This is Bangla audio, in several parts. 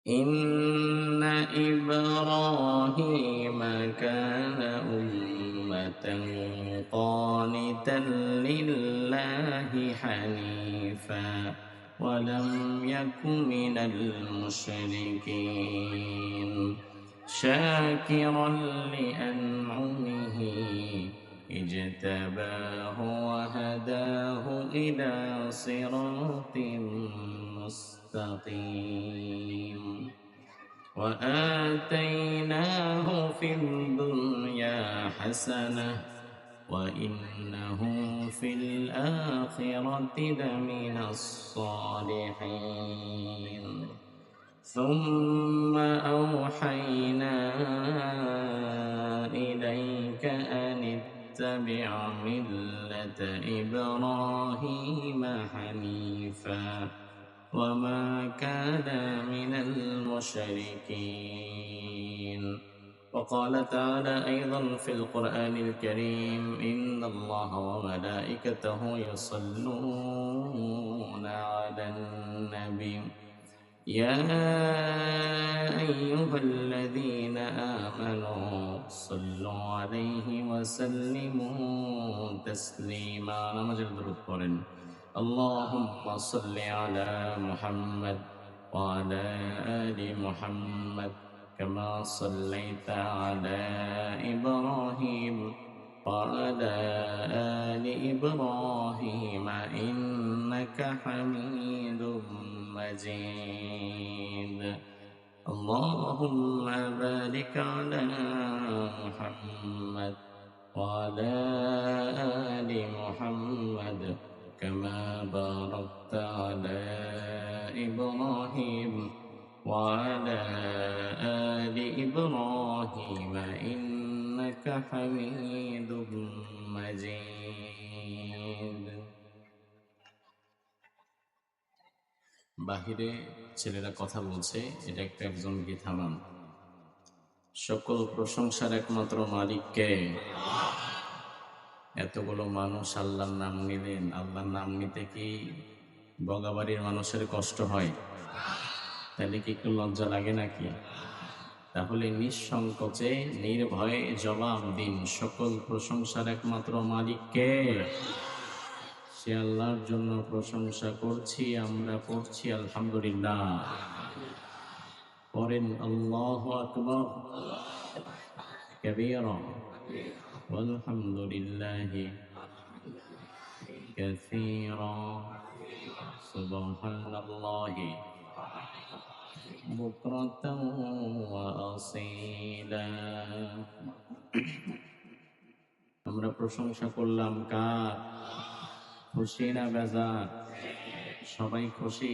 إن إبراهيم كان أمة قانتا لله حنيفا ولم يك من المشركين شاكرا لأنعمه اجتباه وهداه إلى صراط مستقيم وآتيناه في الدنيا حسنة وإنه في الآخرة لمن الصالحين ثم أوحينا إليك أن اتبع ملة إبراهيم حنيفا وما كان من المشركين وقال تعالى أيضا في القرآن الكريم إن الله وملائكته يصلون على النبي يا أيها الذين آمنوا صلوا عليه وسلموا تسليما نمجل درود قرن اللهم صل على محمد وعلى آل محمد كما صليت على إبراهيم وعلى آل إبراهيم إنك حميد مجيد اللهم بارك على محمد وعلى آل محمد كما باركت على إبراهيم وعلى آل إبراهيم إنك حميد مجيد বাহিরে ছেলেরা কথা বলছে, এটা একটা একজনকে থামান। সকল প্রশংসার একমাত্র মালিক কে? এতগুলো মানুষ আল্লাহর নাম নিলেন, আল্লাহর নাম নিতে কি বগাবাড়ির মানুষের কষ্ট হয়? তাহলে কি একটু লজ্জা লাগে নাকি? তাহলে নিঃসংকোচে নির্ভয়ে জবাব দিন, সকল প্রশংসার একমাত্র মালিক কে? সে আল্লাহর জন্য প্রশংসা করছি, আমরা পড়ছি আলহামদুলিল্লাহ। পড়েন আল্লাহু আকবার কাবীরা ওয়ালহামদুলিল্লাহি কাসীরা সুবহানাল্লাহি বুকরাতাও ওয়া আসীলা। আমরা প্রশংসা করলাম কার? খুশি না বেজার? সবাই খুশি।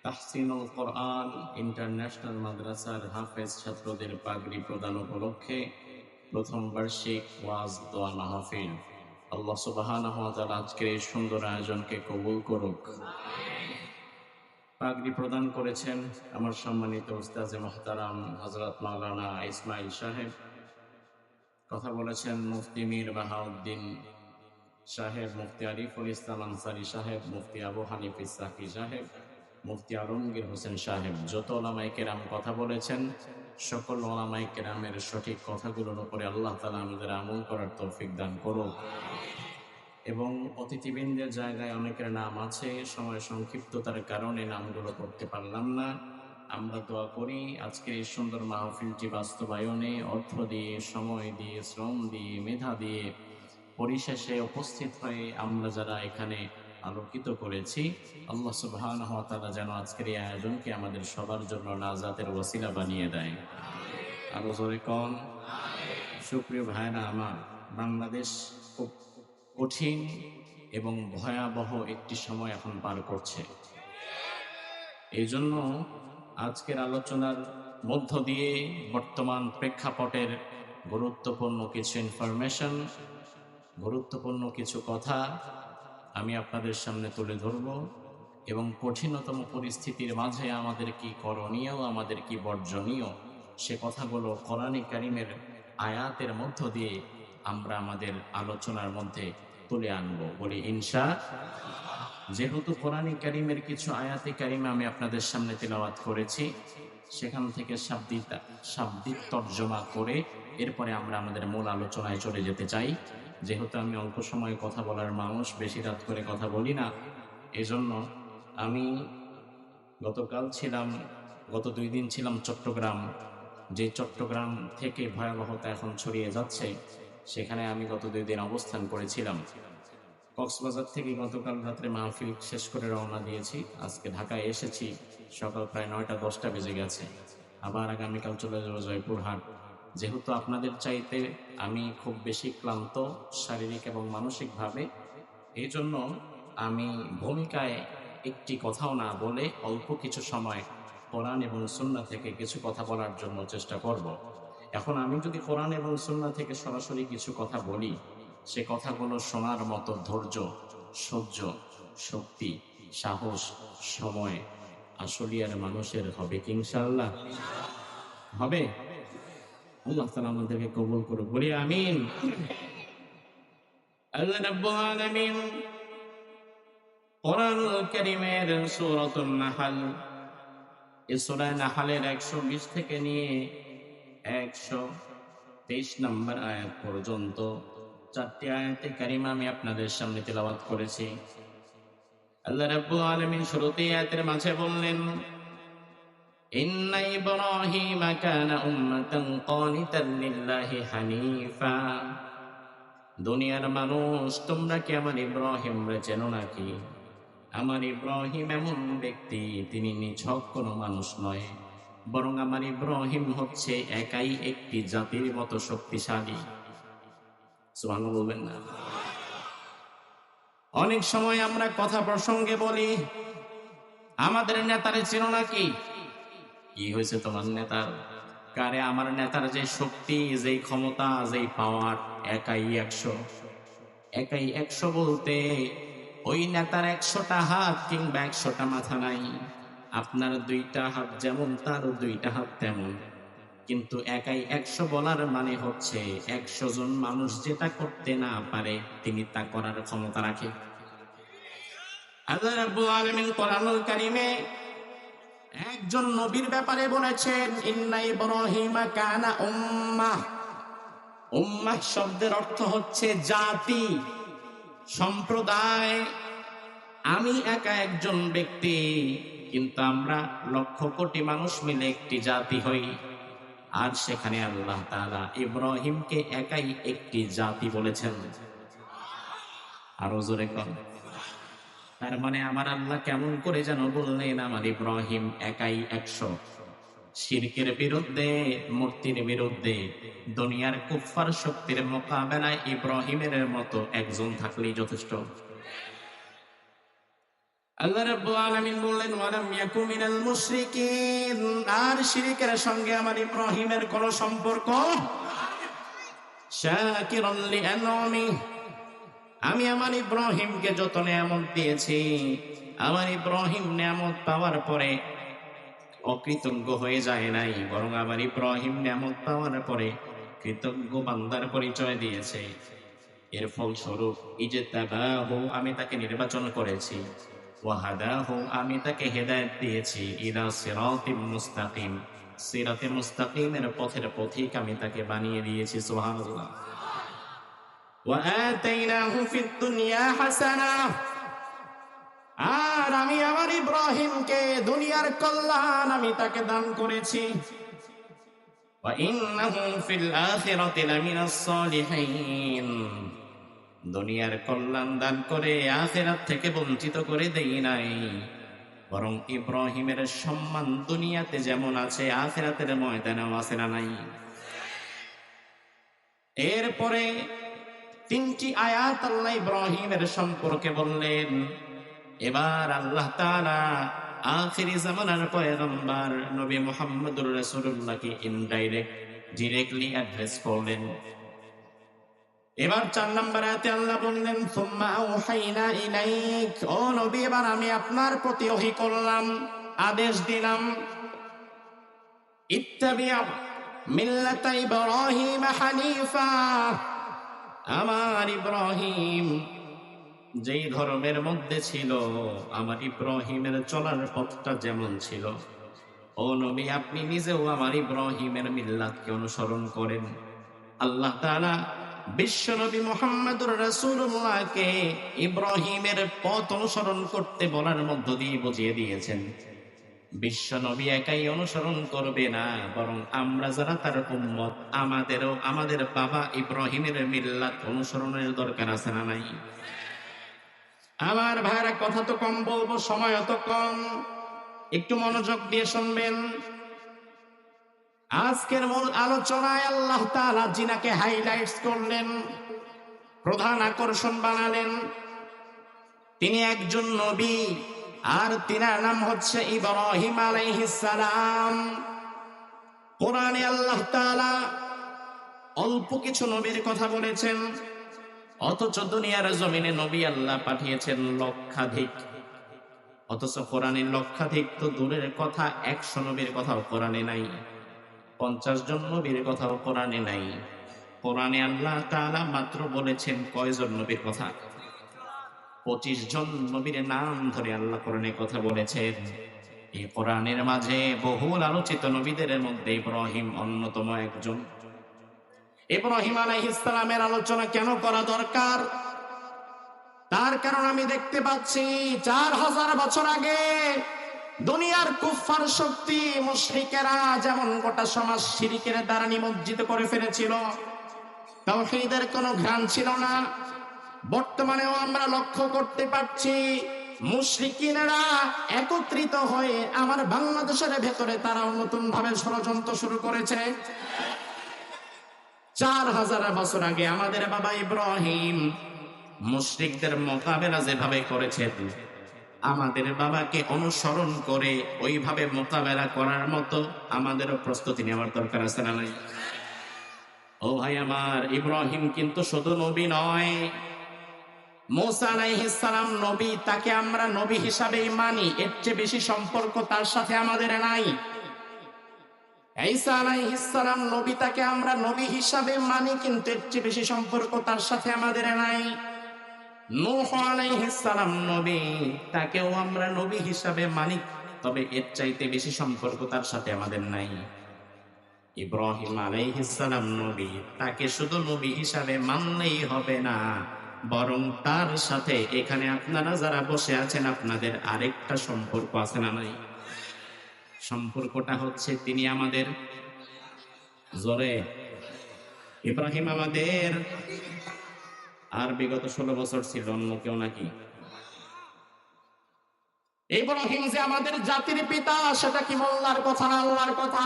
তাহসিনুল কোরআন ইন্টারন্যাশনাল মাদ্রাসার হাফেজ ছাত্রদের পাগড়ি প্রদান উপলক্ষে প্রথম বার্ষিক ওয়াজ দোয়া মাহফিল। আল্লাহ সুবহানাহু ওয়া তাআলা আজকের এই সুন্দর আয়োজনকে কবুল করুক। পাগড়ি প্রদান করেছেন আমার সম্মানিত উস্তাজে মুহতারাম হযরত মাওলানা ইসমাইল সাহেব। কথা বলেছেন মুফতি মীর বাহাউদ্দিন সাহেব, মুফতি আরিফুল ইসলাম আনসারী সাহেব, মুফতি আবু হানিফ ইসহাকি সাহেব, মুফতি আলমগীর হোসেন সাহেব। যত ওলামায়ে কেরাম কথা বলেছেন, সকল ওলামায়ে কেরামের সঠিক কথাগুলোর উপরে আল্লাহ তাআলা আমাদের আমল করার তৌফিক দান করুক। এবং অতিথিবৃন্দের জায়গায় অনেকের নাম আছে, সময় সংক্ষিপ্ততার কারণে নামগুলো করতে পারলাম না। আমরা দোয়া করি আজকের এই সুন্দর মাহফিলটি বাস্তবায়নে অর্থ দিয়ে, সময় দিয়ে, শ্রম দিয়ে, মেধা দিয়ে পরিশেষে উপস্থিত হয়ে আমরা যারা এখানে আলোকিত করেছি, আল্লাহ সুবহানাহু ওয়া তাআলা যেন আজকের এই আয়োজনকে আমাদের সবার জন্য নাজাতের ওসিলা বানিয়ে দেয়। আরো জোরে কোন সুপ্রিয় ভাইরা আমার, বাংলাদেশ খুব কঠিন এবং ভয়াবহ একটি সময় এখন পার করছে। এই জন্য আজকের আলোচনার মধ্য দিয়ে বর্তমান প্রেক্ষাপটের গুরুত্বপূর্ণ কিছু ইনফরমেশন, গুরুত্বপূর্ণ কিছু কথা আমি আপনাদের সামনে তুলে ধরব এবং কঠিনতম পরিস্থিতির মাঝে আমাদের কি করণীয়, আমাদের কি বর্জনীয়, সে কথাগুলো কোরআনে কারীমের আয়াতের মধ্য দিয়ে আমরা আমাদের আলোচনার মধ্যে তুলে আনবো, বলি ইনশা। যেহেতু কোরআনে কারিমের কিছু আয়াতে কারিমা আমি আপনাদের সামনে তেলাওয়াত করেছি, সেখান থেকে শাব্দিক তর্জমা করে এরপরে আমরা আমাদের মূল আলোচনায় চলে যেতে চাই। যেহেতু আমি অল্প সময় কথা বলার মানুষ, বেশি রাত করে কথা বলি না, এজন্য আমি গত 2 দিন ছিলাম চট্টগ্রাম। যে চট্টগ্রাম থেকে ভয়াবহতা এখন ছড়িয়ে যাচ্ছে, সেখানে আমি গত 2 দিন অবস্থান করেছিলাম। কক্সবাজার থেকে গতকাল রাত্রে মাহফিল শেষ করে রওনা দিয়েছি। আজকে ঢাকায় এসেছি, সকাল প্রায় 9টা-10টা বেজে গেছে। আবার আগামীকাল চলে যাবো জয়পুরহাট। যেহেতু আপনাদের চাইতে আমি খুব বেশি ক্লান্ত শারীরিক এবং মানসিকভাবে, এই জন্য আমি ভূমিকায় একটি কথাও না বলে অল্প কিছু সময় কোরআন এবং সুন্নাহ থেকে কিছু কথা বলার জন্য চেষ্টা করব। এখন আমি যদি কোরআন এবং সুন্নাহ থেকে সরাসরি কিছু কথা বলি, সে কথাগুলো শোনার মতো ধৈর্য, সহ্য, শক্তি, সাহস, সময় আসলিয়ার মানুষের হবে কি ইনশাআল্লাহ? হবে? আল্লাহ তাআলা আমাদেরকে কবুল করুক, বলি আমিন। আল্লাহ রাব্বুল আলামিন কোরআনুল কারীমের সূরাতুন নাহল, এই সূরা নাহলের 120 থেকে নিয়ে 123 নম্বর আয়াত পর্যন্ত 4টি আয়াতে কারিমা আমি আপনাদের সামনে তেলাওয়াত করেছি। আল্লাহ রাব্বুল আলামিন শুরুতে আয়াতের মাঝে বললেন, ইন্না ইব্রাহিমা কানা উম্মাতান কানিতান লিল্লাহি হানিফা। দুনিয়ার মানুষ, তোমরা কি আমার ইব্রাহিমরে চেনো নাকি? আমার ইব্রাহিম এমন ব্যক্তি, তিনি নিছক কোনো মানুষ নয়, বরং আমার ইব্রাহিম হচ্ছে একাই একটি জাতির মতো শক্তিশালী। সুবহানাল্লাহ বলবেন না? অনেক সময় আমরা কথা প্রসঙ্গে বলি, আমাদের নেতারে চেনো নাকি? কি হয়েছে তোমার নেতার? কারে আমার নেতার যে শক্তি, যেই ক্ষমতা, যেই পাওয়ার, একাই 100। একাই 100 বলতে ওই নেতার 100টা হাত কিংবা 100টা মাথা নাই। আপনার 2টা হাত যেমন, তার 2টা হাত তেমন। কিন্তু একাই 100 বলার মানে হচ্ছে 100 জন মানুষ যেটা করতে না পারে, তিনি তা করার ক্ষমতা রাখে। আল্লাহ রাব্বুল আলামিন কোরআনুল কারীমে একজন নবীর ব্যাপারে বলেছেন, ইন্না ইব্রাহিমা কানা উম্মাহ। উম্মাহ শব্দের অর্থ হচ্ছে জাতি, সম্প্রদায়। আমি একা একজন ব্যক্তি, কিন্তু আমরা লক্ষ কোটি মানুষ মিলে একটি জাতি হই। আর সেখানে আল্লাহ তাআলা ইব্রাহিমকে একাই একটি জাতি বলেছেন। আরো জোরে কর। তার মানে আমার আল্লাহ কেমন করে যেন বললেন, আমার ইব্রাহিম একাই 100। শিরকের বিরুদ্ধে, মূর্তির বিরুদ্ধে, দুনিয়ার কুফফার শক্তির মোকাবেলায় ইব্রাহিমের মতো একজন থাকলেই যথেষ্ট। আল্লাহ রাব্বুল আলামিন বললেন, ওয়ালাম ইয়াকু মিনাল মুশরিকিন। আর শিরকের সঙ্গে আমার ইব্রাহিমের কোনো সম্পর্ক। শাকিরান লিআনআমি। আমি আমার ইব্রাহিমকে যত নিয়ামত দিয়েছি, আমার ইব্রাহিম নিয়ামত পাওয়ার পরে অকৃতজ্ঞ হয়ে যায় নাই, বরং আমার ইব্রাহিম নিয়ামত পাওয়ার পরে কৃতজ্ঞ বান্দার পরিচয় দিয়েছে। এর ফলস্বরূপ ইজতাবাহু, আমি তাকে নির্বাচন করেছি, ওয়া হাদাহু, আমি তাকে হেদায়েত দিয়েছি, ইলা সিরাতিম মুস্তাকিম, সিরাতে মুস্তাকিমের পথের পথিক আমি তাকে বানিয়ে দিয়েছি। সুবহানাল্লাহ। ওয়া আতাইনাহু ফিদ দুনিয়া হাসানাহ। আর আমি আমার ইব্রাহিমকে দুনিয়ার কল্যাণ আমি তাকে দান করেছি। ওয়া ইন্নাহু ফিল আখিরাতি লামিনাস সালিহিন। দুনিয়ার কল্যাণ দান করে আখিরাত থেকে বঞ্চিত করে দেই নাই, বরং ইব্রাহিমের সম্মান দুনিয়াতে যেমন আছে, আখিরাতের ময়দানেও আছে না নাই? এরপরে 3টি আয়াত আল্লাহ ইব্রাহিমের সম্পর্কে বললেন। এবার আল্লাহ তাআলা আখিরি জামানার পয়গম্বর নবী মুহাম্মদুর রাসূলুল্লাহকে ডিরেক্টলি অ্যাড্রেস করলেন। এবার 4 নম্বর আয়াতে আল্লাহ বললেন, সুম্মা আওহাইনা ইলাইক। ও নবী, এবার আমি আপনার প্রতি ওহী করলাম, আদেশ দিলাম, ইত্তাবি' মিল্লাতা ইব্রাহিম হানিফা। আমার ইব্রাহিম যেই ধর্মের মধ্যে ছিল আমার ইব্রাহিমের চলার পথটা যেমন ছিল, ও নবী আপনি নিজেও আমার ইব্রাহিমের মিল্লাতকে অনুসরণ করেন। আল্লাহ তাআলা বিশ্ব নবী মুহাম্মদুর রাসূলুল্লাহকে ইব্রাহিমের পথ অনুসরণ করতে বলার মধ্য দিয়ে বুঝিয়ে দিয়েছেন বিশ্ব নবী একাই অনুসরণ করবে না, বরং আমরা যারা তার উম্মত আমাদেরও আমাদের বাবা ইব্রাহিমের মিল্লাত অনুসরণের দরকার আছে না নাই? আমার ভাইরা কথা তো কম বলবো, সময় অত কম, একটু মনোযোগ দিয়ে শুনবেন। আজকের মূল আলোচনায় আল্লাহ তাআলা জিনাকে হাইলাইটস করলেন, প্রধান আকর্ষণ বানালেন। তিনি একজন নবী, আর তিনার নাম হচ্ছে ইব্রাহিম আলাইহিস সালাম। কোরআনে আল্লাহ তাআলা অল্প কিছু নবীর কথা বলেছেন, অথচ দুনিয়ার জমিনে নবী আল্লাহ পাঠিয়েছেন লক্ষাধিক। অথচ কোরআনে লক্ষাধিক তো দূরের কথা, 100 নবীর কথাও কোরআনে নাই, 50 জন নবীর কথাও কোরআনে নাই। কোরআনে আল্লাহ তাআলা মাত্র বলেছেন কয়জন নবীর কথা? 25 জন নবীর নাম ধরে আল্লাহ কোরআনে কথা বলেছেন। এই কোরআনের মাঝে বহুল আলোচিত নবীদের মধ্যে ইব্রাহিম অন্যতম একজন। ইব্রাহিম আলাইহিস সালামের আলোচনা কেন করা দরকার? তার কারণ আমি দেখতে পাচ্ছি 4000 বছর আগে দুনিয়ার কুফফার শক্তি মুশরিকেরা যেমন গোটা সমাজ শিরকের দ্বারা নিমজ্জিত করে ফেলেছিল, তাওহীদের কোনো ঘ্রাণ ছিল না। বর্তমানেও আমরা লক্ষ্য করতে পারছি মুশরিকিনেরা একত্রিত হয়ে আমার বাংলাদেশের ভেতরে তারাও নতুন ভাবে ষড়যন্ত্র শুরু করেছে। 4000 বছর আগে আমাদের বাবা ইব্রাহিম মুশরিকদের মোকাবেলা যেভাবে করেছেন, আমাদের বাবাকে অনুসরণ করে ওইভাবে মোকাবেলা করার মতো আমাদেরও প্রস্তুতি নেওয়ার দরকার আছে না নাই? ও ভাই আমার, ইব্রাহিম কিন্তু শুধু নবী নয়, মুসা আলাইহিস সালাম নবী, তাকে আমরা নবী হিসাবেই মানি, এর চেয়ে বেশি সম্পর্ক তার সাথে আমাদের নাই। ঈসা আলাইহিস সালাম নবী, তাকে আমরা নবী হিসাবে মানি, কিন্তু এর চেয়ে বেশি সম্পর্ক তার সাথে আমাদের নাই। নূহ আলাইহিস সালাম নবী, তাকেও আমরা নবী হিসাবে মানি, তবে এর চাইতে বেশি সম্পর্ক তার সাথে আমাদের নাই। ইব্রাহিম আলাইহিস সালাম নবী, তাকে শুধু নবী হিসাবে মানলেই হবে না, বরং তার সাথে এখানে আপনারা যারা বসে আছেন আপনাদের আরেকটা সম্পর্ক আছে না নাই? সম্পর্কটা হচ্ছে তিনি আমাদের, জোরে, ইব্রাহিম আমাদের, আর বিগত 16 বছর ছিল অন্য কেউ নাকি? ইব্রাহিম যে আমাদের জাতির পিতা, সেটা কি মোল্লার কথা না আল্লাহর কথা?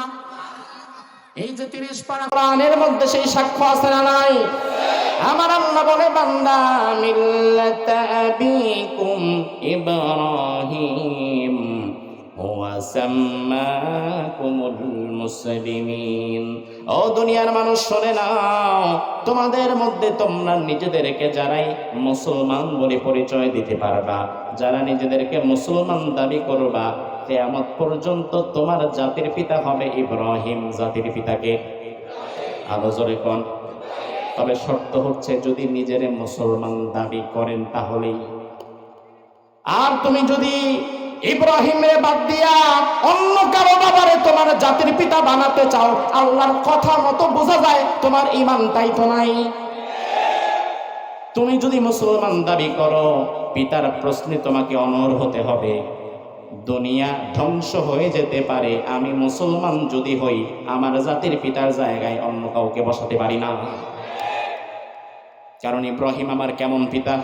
এই যে 30 পারা কোরআনের মধ্যে সেই সাক্ষ্য আছে না নাই? আমার আল্লাহ বলে, বান্দা মিল্লাতা আবিকুম ইব্রাহিম ওয়া সাম্মাকুমুল মুসলিমিন। ও দুনিয়ার মানুষ শোনে নাও, তোমাদের মধ্যে তোমরা নিজেদেরকে যারাই মুসলমান বলে পরিচয় দিতে পারবা, যারা নিজেদেরকে মুসলমান দাবি করবা, কিয়ামত পর্যন্ত তোমার জাতির পিতা হবে ইব্রাহিম। জাতির পিতাকে আরো জোরে কোন? তবে শর্ত হচ্ছে যদি নিজের মুসলমান দাবি করেন তাহলেই। আর তুমি যদি ইব্রাহিমের বাদ দিয়া অন্য কারো বাবারে তোমার জাতির পিতা বানাতে চাও, আল্লাহর কথা মতো বোঝা যায় তোমার ঈমান তাই তো নাই। তুমি যদি মুসলমান দাবি করো, পিতার প্রশ্নে তোমাকে অনড় হতে হবে। দুনিয়া ধ্বংস হয়ে যেতে পারে, আমি মুসলমান যদি হই, আমার জাতির পিতার জায়গায় অন্য কাউকে বসাতে পারি না। কারণ ইব্রাহিম আমার কেমন পিতা?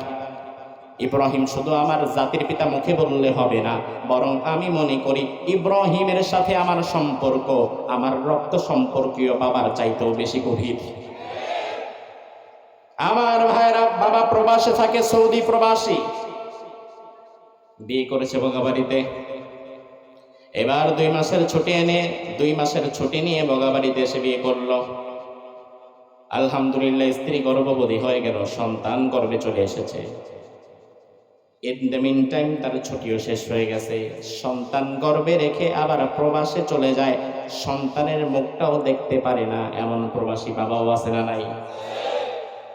ইব্রাহিম শুধু আমার জাতির পিতা মুখে বললে হবে না, বরং আমি মনে করি ইব্রাহিমের সাথে আমার সম্পর্ক আমার রক্ত সম্পর্কীয় বাবার চাইতেও বেশি গভীর। আমার ভাইরা, বাবা প্রবাসে থাকে, সৌদি প্রবাসী, বিয়ে করেছে বগাবাড়িতে। এবার 2 মাসের ছুটি নিয়ে বগাবাড়িতে এসে বিয়ে করলো। আলহামদুলিল্লাহ, স্ত্রী গর্ভবতী হয়ে গেল, সন্তান গর্ভে চলে এসেছে। ইন দ্য মিন টাইম তার ছুটিও শেষ হয়ে গেছে। সন্তান গর্ভে রেখে আবার প্রবাসে চলে যায়, সন্তানের মুখটাও দেখতে পারে না, এমন প্রবাসী বাবাও আছে না নাই?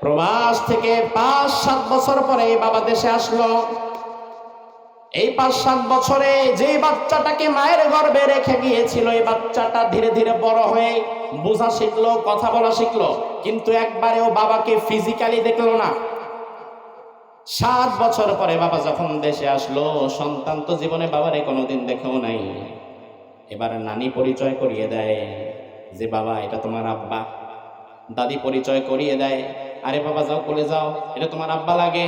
প্রবাস থেকে 5-7 বছর পরে এই বাবা দেশে আসলো। এই 5-7 বছরে যে বাচ্চাটাকে মায়ের গর্ভে রেখে গিয়েছিল, এই বাচ্চাটা ধীরে ধীরে বড় হয়ে বোঝা শিখলো, কথা বলা শিখলো, কিন্তু একবারেও বাবাকে ফিজিক্যালি দেখলো না। 7 বছর পরে বাবা যখন দেশে আসলো, সন্তান তো জীবনে বাবারে কোনোদিন দেখেও নাই। এবার নানি পরিচয় করিয়ে দেয় যে বাবা এটা তোমার আব্বা। দাদি পরিচয় করিয়ে দেয়, আরে বাবা যাও বলে যাও, এটা তোমার আব্বা লাগে।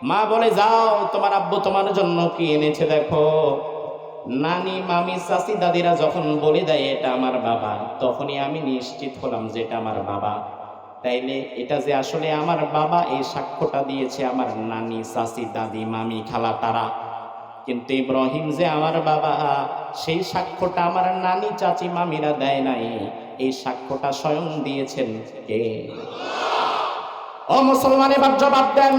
মা বলে যাও তোমার আব্বু তোমার জন্য কি এনেছে দেখো। নানি, মামি, চাচি, দাদিরা যখন বলে দেয় এটা আমার বাবা, তখনই আমি নিশ্চিত হলাম যে এটা আমার বাবা। তাইলে এটা যে আসলে আমার বাবা, এই সাক্ষ্যটা দিয়েছে আমার নানি, চাচি, দাদি, মামি, খালা তারা। কিন্তু ইব্রাহিম যে আমার বাবা, সেই সাক্ষ্যটা আমার নানি, চাচি, মামিরা দেয় নাই। এই সাক্ষ্যটা স্বয়ং দিয়েছেন কে? ও মুসলমান, এবার জবাব দেন,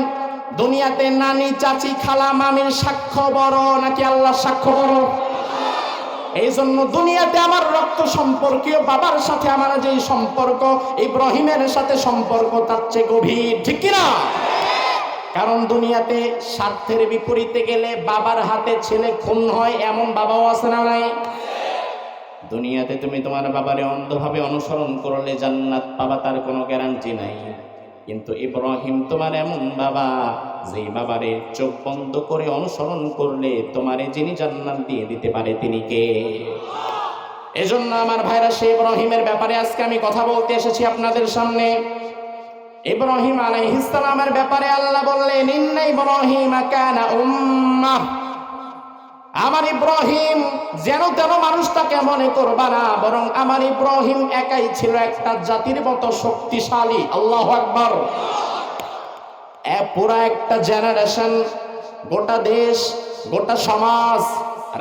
দুনিয়াতে নানি, চাচি, খালা, মামির সাক্ষ্য বড় নাকি আল্লাহর সাক্ষ্য বড়? এই জন্য দুনিয়াতে আমার রক্ত সম্পর্কীয় বাবার সাথে আমার যে সম্পর্ক, ইব্রাহিমের সাথে সম্পর্ক তার চেয়ে গভীর, ঠিক কিনা? কারণ দুনিয়াতে স্বার্থের বিপরীতে গেলে বাবার হাতে ছেলে খুন হয়, এমন বাবাও আছে না নাই? দুনিয়াতে তুমি তোমার বাবারে অন্ধভাবে অনুসরণ করলে জান্নাত পাবা, তার কোনো গ্যারান্টি নাই। কিন্তু ইব্রাহিম তোমার এমন বাবা, যে বাবারে চোখ বন্ধ করে অনুসরণ করলে তোমারে যিনি জান্নাত দিয়ে দিতে পারে তিনি কে? এজন্য আমার ভাইরা, সেই ইব্রাহিমের ব্যাপারে আজকে আমি কথা বলতে এসেছি আপনাদের সামনে। ইব্রাহিম আলাইহিস সালামের ব্যাপারে আল্লাহ বললেন, ইন্না ইব্রাহিমা কানা উম্মাহ। আমার ইব্রাহিম যেন তেন মানুষটাকে মনে করবা না, বরং আমার ইব্রাহিম একাই ছিল একটা জাতির মতো শক্তিশালী। আল্লাহু আকবার। পুরা একটা জেনারেশন, গোটা দেশ, গোটা সমাজ,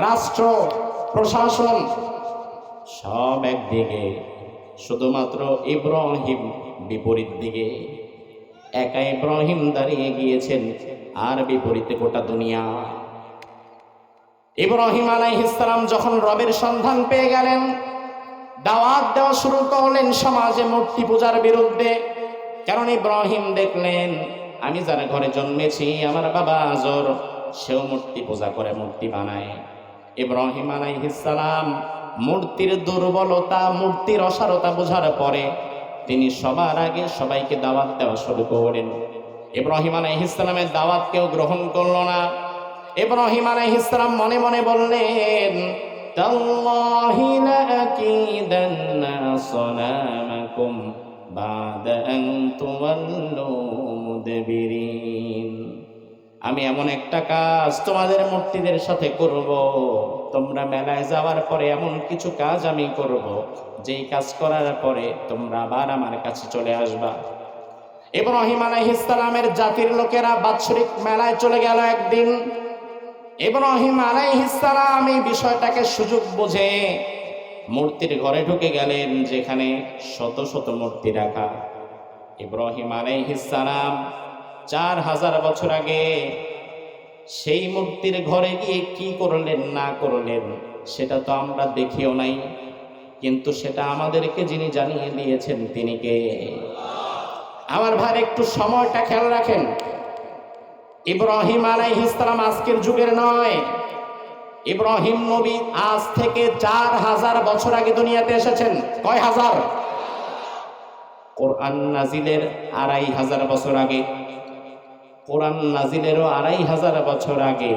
রাষ্ট্র, প্রশাসন সব একদিকে, শুধুমাত্র ইব্রাহিম বিপরীত দিকে। একা ইব্রাহিম দাঁড়িয়ে গিয়েছেন, আর বিপরীতে গোটা দুনিয়া। ইব্রাহিম আলাইহিস সালাম যখন রবের সন্ধান পেয়ে গেলেন, দাওয়াত দেওয়া শুরু করলেন সমাজে মূর্তি পূজার বিরুদ্ধে। কারণ ইব্রাহিম দেখলেন, আমি যার ঘরে জন্মেছি, আমার বাবা আজর, সেও মূর্তি পূজা করে, মূর্তি বানায়। ইব্রাহিম আলাইহিস সালাম মূর্তির দুর্বলতা, মূর্তির অসারতা বোঝার পরে তিনি সবার আগে সবাইকে দাওয়াত দেওয়া শুরু করলেন। ইব্রাহিম আলাইহিস সালামের দাওয়াত কেউ গ্রহণ করলো না। ইব্রাহিম আলাইহিস সালাম মনে মনে বললেন, তাল্লাহি লাআকিদান্না সালামাকুম বাদা আন তুওয়াল্লু মুদবিরিন। আমি এমন একটা কাজ তোমাদের মূর্তিদের সাথে করব, তোমরা মেলায় যাওয়ার পরে এমন কিছু কাজ আমি করব, যেই কাজ করার পরে তোমরা আবার আমার কাছে চলে আসবা। ইব্রাহিম আলাইহিস সালামের জাতির লোকেরা বাৎসরিক মেলায় চলে গেল একদিন। ইব্রাহিম আলাইহিস সালাম এই বিষয়টাকে সুযোগ বুঝে মূর্তির ঘরে ঢুকে গেলেন, যেখানে শত শত মূর্তি রাখা। ইব্রাহিম আলাইহিস সালাম 4000 বছর আগে সেই মূর্তির ঘরে গিয়ে কি করলেন না করলেন সেটা তো আমরা দেখিও নাই, কিন্তু সেটা আমাদেরকে যিনি জানিয়ে দিয়েছেন তিনি কে? আমার ভাই, একটু সময়টা খেয়াল রাখেন। ইব্রাহিম আলাইহিস সালাম আজকের যুগের নয়। ইব্রাহিম নবী আজ থেকে 4000 বছর আগে দুনিয়াতে এসেছেন। কয় হাজার? কোরআন নাজিলের 2500 বছর আগে। কোরআন নাজিলেরও 2500 বছর আগে।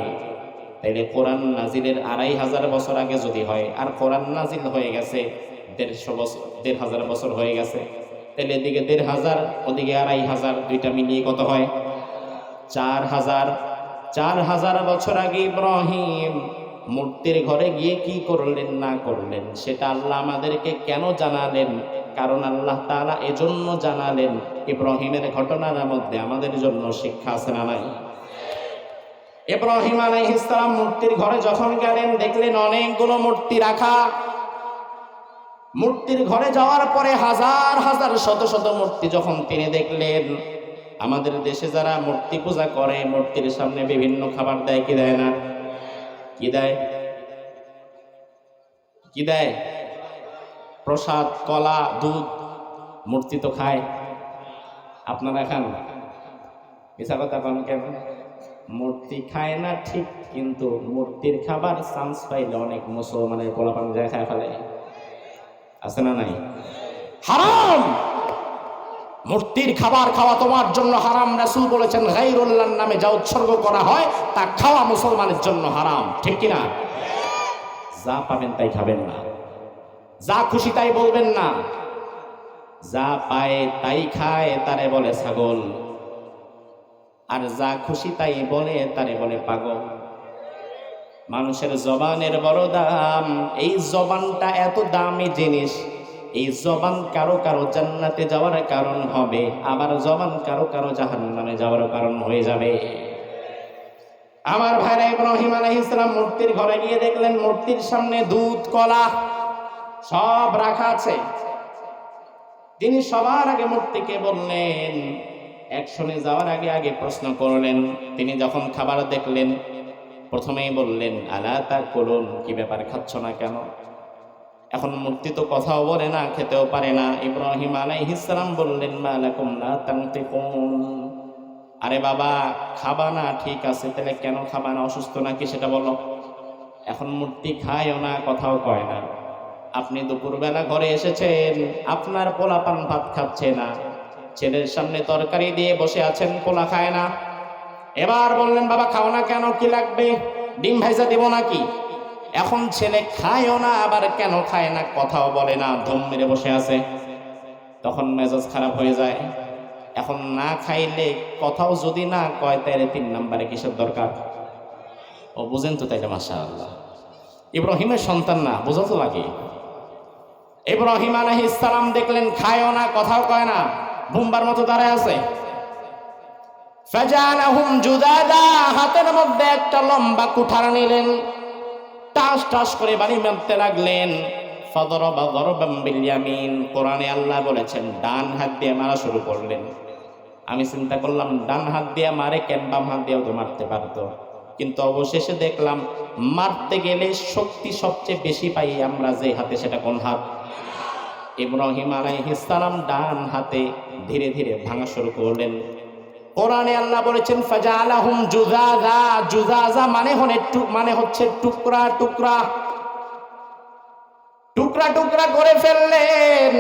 তাইলে কোরআন নাজিলের 2500 বছর আগে যদি হয়, আর কোরআন নাজিল হয়ে গেছে 150 বছর, 1500 বছর হয়ে গেছে, তাহলে এদিকে 1500, ওদিকে 2500, দুইটা মিলিয়ে কত হয়? 4000। 4000 বছর আগে ইব্রাহিম মূর্তির ঘরে গিয়ে কি করলেন না করলেন সেটা আল্লাহ আমাদেরকে কেন জানালেন? কারণ আল্লাহ তাআলা এজন্য জানালেন, ইব্রাহিমের ঘটনার মধ্যে আমাদের জন্য শিক্ষা আছে না নাই? ইব্রাহিম আলাইহিস সালাম মূর্তির ঘরে যখন গেলেন, দেখলেন অনেকগুলো মূর্তি রাখা। মূর্তির ঘরে যাওয়ার পরে হাজার হাজার শত শত মূর্তি যখন তিনি দেখলেন, আমাদের দেশে যারা মূর্তি পূজা করে, মূর্তির সামনে বিভিন্ন খাবার দেয়, কি দেয় না? কি দেয়? কি দেয়? প্রসাদ, কলা, দুধ। মূর্তি তো খায়। আপনারা খান? মিছা কথা পান কেন? মূর্তি খায় না ঠিক, কিন্তু মূর্তির খাবার চান্স পাইলে অনেক মুসলমানের পোলাপান যায় খায় ফেলে। আছে না নাই? হারাম। মূর্তির খাবার খাওয়া তোমার জন্য হারাম। রাসূল বলেছেন গায়রুল্লাহর নামে যা উৎসর্গ করা হয় তা খাওয়া মুসলমানের জন্য হারাম। ঠিক কিনা? যা পাবেন তাই খাবেন না, যা খুশি তাই বলবেন না। যা পায় তাই খায় তারে বলে ছাগল, আর যা খুশি তাই বলে তারে বলে পাগল। মানুষের জবানের বড় দাম। এই জবানটা এত দামি জিনিস, এই জবান কারো কারো জান্নাতে যাওয়ার কারণ হবে, আবার জবান কারো কারো জাহান্নামে যাওয়ার কারণ হয়ে যাবে। আমার ভাইরা, ইব্রাহিম আলাইহিস সালাম মূর্তির ঘরে গিয়ে দেখলেন মূর্তির সামনে দুধ কলা সব রাখা আছে। তিনি সবার আগে মূর্তিকে বললেন, অ্যাকশনে যাওয়ার আগে আগে প্রশ্ন করলেন। তিনি যখন খাবার দেখলেন প্রথমেই বললেন আলা তাকুলুন, কি ব্যাপার খাচ্ছ না কেন? এখন মূর্তি তো কথাও বলে না, খেতেও পারে না। ইব্রাহিম আলাইহিস সালাম বললেন মা লাকুম লা তানতিকুন, আরে বাবা খাবা না ঠিক আছে, তাহলে কেন খাবা না? অসুস্থ নাকি সেটা বলো। এখন মূর্তি খায়ও না, কথাও কয় না। আপনি দুপুরবেলা ঘরে এসেছেন, আপনার পোলাপান ভাত খাচ্ছে না, ছেলের সামনে তরকারি দিয়ে বসে আছেন, পোলা খায় না। এবার বললেন বাবা খাও না কেন, কি লাগবে, ডিম ভাইজা দেব নাকি? এখন ছেলে খায়ও না, আবার কেন খায় না কথাও বলে না, ধুম মেরে বসে আছে। তখন মেজাজ খারাপ হয়ে যায়। এখন না খাইলে কথাও যদি না কয় তাইলে 3 নম্বরে কিসের দরকার? ও বুঝেন তো তাইলে মাশাআল্লাহ। ইব্রাহিমের সন্তান না, বোঝা তো লাগে। ইব্রাহিম আলাইহিস সালাম দেখলেন খায়ও না, কথাও কয় না, বুম্বার মতো দাঁড়ায় আছে। ফাজালাহুম জুদাদা, হাতের মধ্যে একটা লম্বা কুঠার নিলেন, টাস টাস করে বাড়ি মারতে লাগলেন। ফাদরাবা দরবাম বিল ইয়ামিন, কোরআনে আল্লাহ বলেছেন ডান হাত দিয়ে মারা শুরু করলেন। আমি চিন্তা করলাম ডান হাত দিয়ে মারে কেন, বাম হাত দিয়েও তো মারতে পারতো। কিন্তু অবশেষে দেখলাম মারতে গেলে শক্তি সবচেয়ে বেশি পাই আমরা যে হাতে, সেটা কোন হাত? ইব্রাহিম আলাইহিস সালাম ডান হাতে ধীরে ধীরে ভাঙা শুরু করলেন। কোরআনে আল্লাহ বলেছেন ফাজালাহুম জুজাজা, জুজাজা মানে হচ্ছে টুকরা টুকরা, টুকরা টুকরা করে ফেললেন,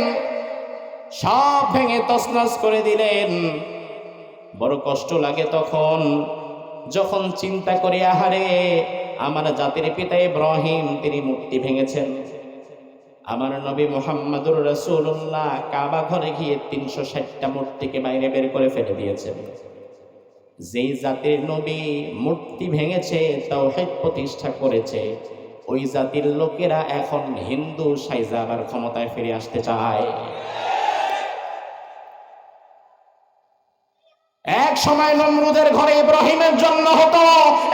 সব ভেঙে তছনছ করে দিলেন। বড় কষ্ট লাগে তখন যখন চিন্তা করি আহারে আমার জাতির পিতা ইব্রাহিম তিনি মূর্তি ভেঙেছেন, আমার নবী মুহাম্মদুর রাসূলুল্লাহ কাবা ঘরে গিয়ে 360টা মূর্তিকে বাইরে বের করে ফেলে দিয়েছেন। যেই জাতির নবী মূর্তি ভেঙেছে, তাওহীদ প্রতিষ্ঠা করেছে, ওই জাতির লোকেরা এখন হিন্দু সাইজা আবার ক্ষমতায় ফিরে আসতে চায়। এক সময় নমরুদের ঘরে ইব্রাহিমের জন্ম হতো,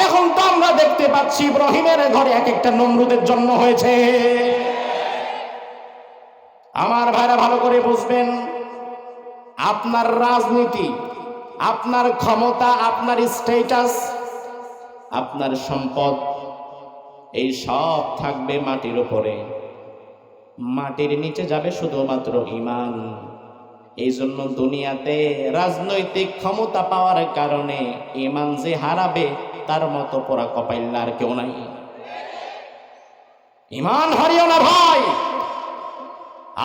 এখন তো আমরা দেখতে পাচ্ছি ইব্রাহিমের ঘরে এক একটা নমরুদের জন্ম হয়েছে। আমার ভাইরা ভালো করে বুঝবেন, আপনার রাজনীতি, আপনার ক্ষমতা, আপনার স্ট্যাটাস, আপনার সম্পদ, এই সব থাকবে মাটির উপরে, মাটির নিচে যাবে শুধুমাত্র ঈমান। এই জন্য দুনিয়াতে রাজনৈতিক ক্ষমতা পাওয়ার কারণে ঈমান যে হারাবে তার মতো পোড়া কপাইল্লা আর কেউ নাই। ঈমান হারিও না ভাই।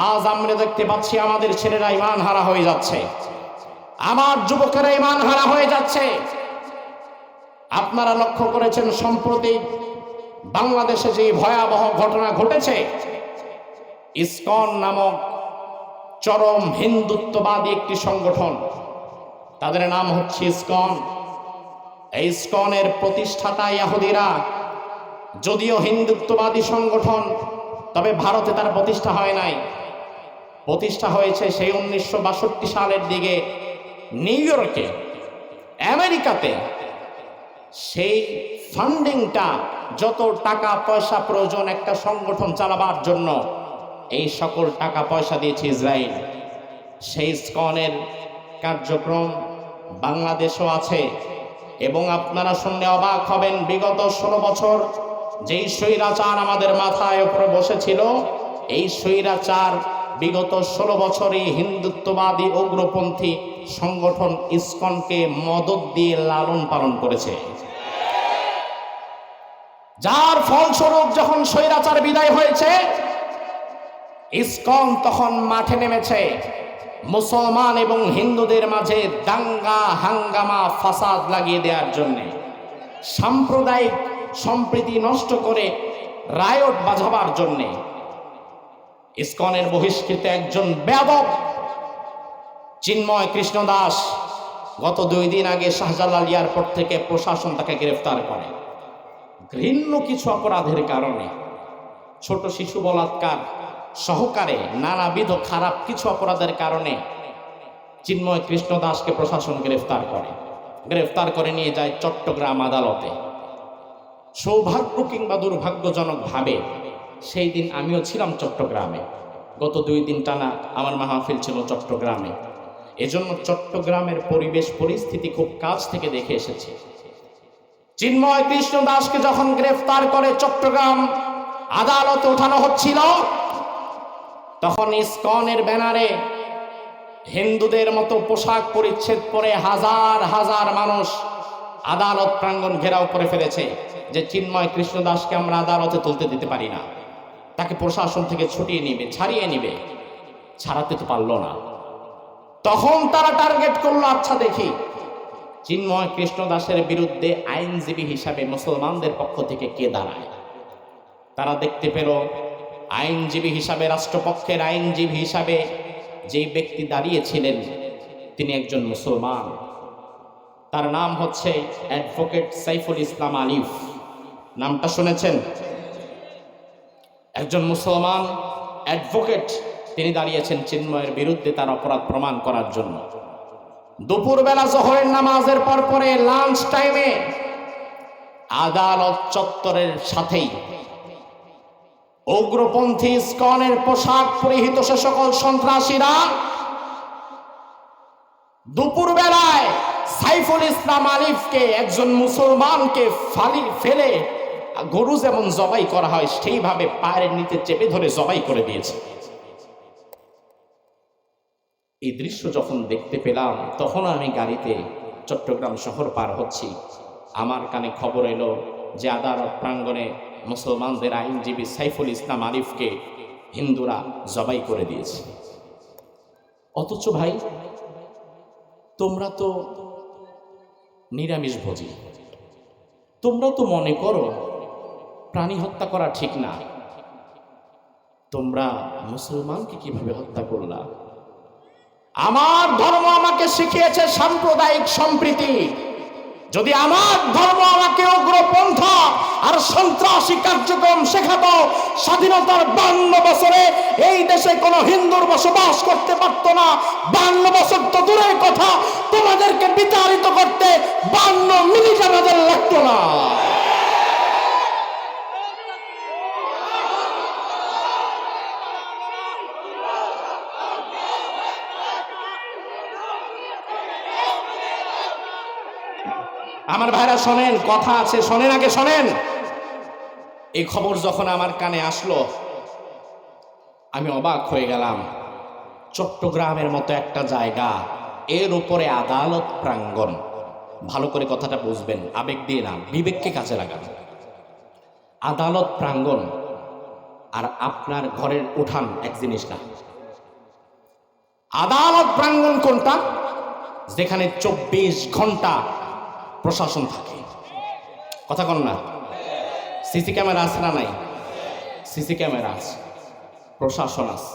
আজ আমরা দেখতে পাচ্ছি আমাদের ছেলেরা ঈমান হারা হয়ে যাচ্ছে, আমার যুবকেরা ঈমান হারা হয়ে যাচ্ছে। আপনারা লক্ষ্য করেছেন সম্প্রতি বাংলাদেশে যে ভয়াবহ ঘটনা ঘটেছে, ইসকন নামক চরম হিন্দুত্ববাদী একটি সংগঠন, তাদের নাম হচ্ছে ইসকন। এই ইসকনের প্রতিষ্ঠাতা ইহুদিরা, যদিও হিন্দুত্ববাদী সংগঠন, তবে ভারতে তার প্রতিষ্ঠা হয় নাই, প্রতিষ্ঠা হয়েছে সেই 1962 সালের দিকে নিউ ইয়র্কে, আমেরিকাতে। সেই ফান্ডিংটা, যত টাকা পয়সা প্রয়োজন একটা সংগঠন চালাবার জন্য, এই সকল টাকা পয়সা দিয়েছে ইসরায়েল। সেই ইসকনের কার্যক্রম বাংলাদেশও আছে, এবং আপনারা শুনলে অবাক হবেন, বিগত 16 বছর যেই স্বৈরাচার আমাদের মাথায় উপরে বসেছিল, এই স্বৈরাচার বিগত 16 বছরই হিন্দুত্ববাদী উগ্রপন্থী সংগঠন ইসকনকে মদদ দিয়ে লালন পালন করেছে, যার ফলস্বরূপ যখন স্বৈরাচার বিদায় হয়েছে ইসকন তখন মাঠে নেমেছে মুসলমান এবং হিন্দুদের মাঝে দাঙ্গা হাঙ্গামা ফাসাদ লাগিয়ে দেওয়ার জন্য, সাম্প্রদায়িক সম্প্রীতি নষ্ট করে রায়ট বাজাবার জন্য। ইসকনের বহিষ্কৃত একজন বেয়াদব চিন্ময় কৃষ্ণ দাস গত 2 দিন আগে শাহজালাল এয়ারপোর্ট থেকে প্রশাসন তাকে গ্রেফতার করে ঘৃণ্য কিছু অপরাধের কারণে। ছোট শিশু বলাৎকার সহকারে নানাবিধ খারাপ কিছু অপরাধের কারণে চিন্ময় কৃষ্ণ দাসকে প্রশাসন গ্রেফতার করে নিয়ে যায় চট্টগ্রাম আদালতে। সৌভাগ্য কিংবা দুর্ভাগ্যজনক ভাবে সেই দিন আমিও ছিলাম চট্টগ্রামে। গত 2 দিন টানা আমার মাহফিল ছিল চট্টগ্রামে, এজন্য চট্টগ্রামের পরিবেশ পরিস্থিতি খুব কাছ থেকে দেখে এসেছি। চিন্ময় কৃষ্ণ দাসকে যখন গ্রেফতার করে চট্টগ্রাম আদালতে ওঠানো হচ্ছিল, তখন ইসকনের ব্যানারে হিন্দুদের মতো পোশাক পরিচ্ছেদ পরে হাজার হাজার মানুষ আদালত প্রাঙ্গণ ঘেরাও করে ফেলেছে যে চিন্ময় কৃষ্ণ দাসকে আমরা আদালতে তুলতে দিতে পারি না, তাকে প্রশাসন থেকে ছাড়িয়ে নিবে। ছাড়াতে তো পারলো না। তখন তারা টার্গেট করলো, আচ্ছা দেখি চিন্ময় কৃষ্ণ দাসের বিরুদ্ধে আইনজীবী হিসাবে মুসলমানদের পক্ষ থেকে কে দাঁড়ায়। তারা দেখতে পেল আইনজীবী হিসাবে, রাষ্ট্রপক্ষের আইনজীবী হিসাবে যেই ব্যক্তি দাঁড়িয়েছিলেন তিনি একজন মুসলমান। তার নাম হচ্ছে অ্যাডভোকেট সাইফুল ইসলাম আলিফ। নামটা শুনেছেন? একজন মুসলমান অ্যাডভোকেট, তিনি দাঁড়িয়েছেন চিন্ময়ের বিরুদ্ধে তার অপরাধ প্রমাণ করার জন্য। দুপুরবেলা জোহরের নামাজের পরে লাঞ্চ টাইমে আদালত চত্বরের সাথেই উগ্রপন্থী ইসকনের পোশাক পরিহিত সে সকল সন্ত্রাসীরা দুপুরবেলায় সাইফুল ইসলাম আলিফকে, একজন মুসলমানকে ফেলে গরু যেমন জবাই করা হয় সেইভাবে পায়ের নিচে চেপে ধরে জবাই করে দিয়েছে। এই দৃশ্য যখন দেখতে পেলাম তখন আমি গাড়িতে চট্টগ্রাম শহর পার হচ্ছি, আমার কানে খবর এলো যে আদালত প্রাঙ্গণে মুসলমানদের আইনজীবী সাইফুল ইসলাম আলিফকে হিন্দুরা জবাই করে দিয়েছে। অথচ ভাই তোমরা তো নিরামিষ ভোজী, তোমরা তো মনে করো প্রাণী হত্যা করা ঠিক না, তোমরা মুসলমানকে কিভাবে হত্যা করলা? আমার ধর্ম আমাকে শিখিয়েছে সাম্প্রদায়িক সম্প্রীতি। যদি আমার ধর্ম আমাকে উগ্রপন্থা আর সন্ত্রাসী কার্যক্রম শেখাতো, স্বাধীনতার 52 বছরে এই দেশে কোনো হিন্দুর বসবাস করতে পারতো না। 52 বছর তো দূরের কথা, তোমাদেরকে বিতাড়িত করতে 52 মিনিট আমাদের লাগতো না। আমার ভাইরা শোনেন, কথা আছে, শোনেন, আগে শোনেন। এই খবর যখন আমার কানে আসলো আমি অবাক হয়ে গেলাম। চট্টগ্রামের মতো একটা জায়গা, এর উপরে আদালত প্রাঙ্গণ। ভালো করে কথাটা বুঝবেন, আবেগ দিয়ে না, বিবেককে কাজে লাগান। আদালত প্রাঙ্গণ আর আপনার ঘরের উঠান এক জিনিস না। আদালত প্রাঙ্গণ কোনটা? যেখানে 24 ঘন্টা প্রশাসন থাকে। কথা কন না? সিসি ক্যামেরা আছে না নাই? সিসি ক্যামেরা আছে, প্রশাসন আছে।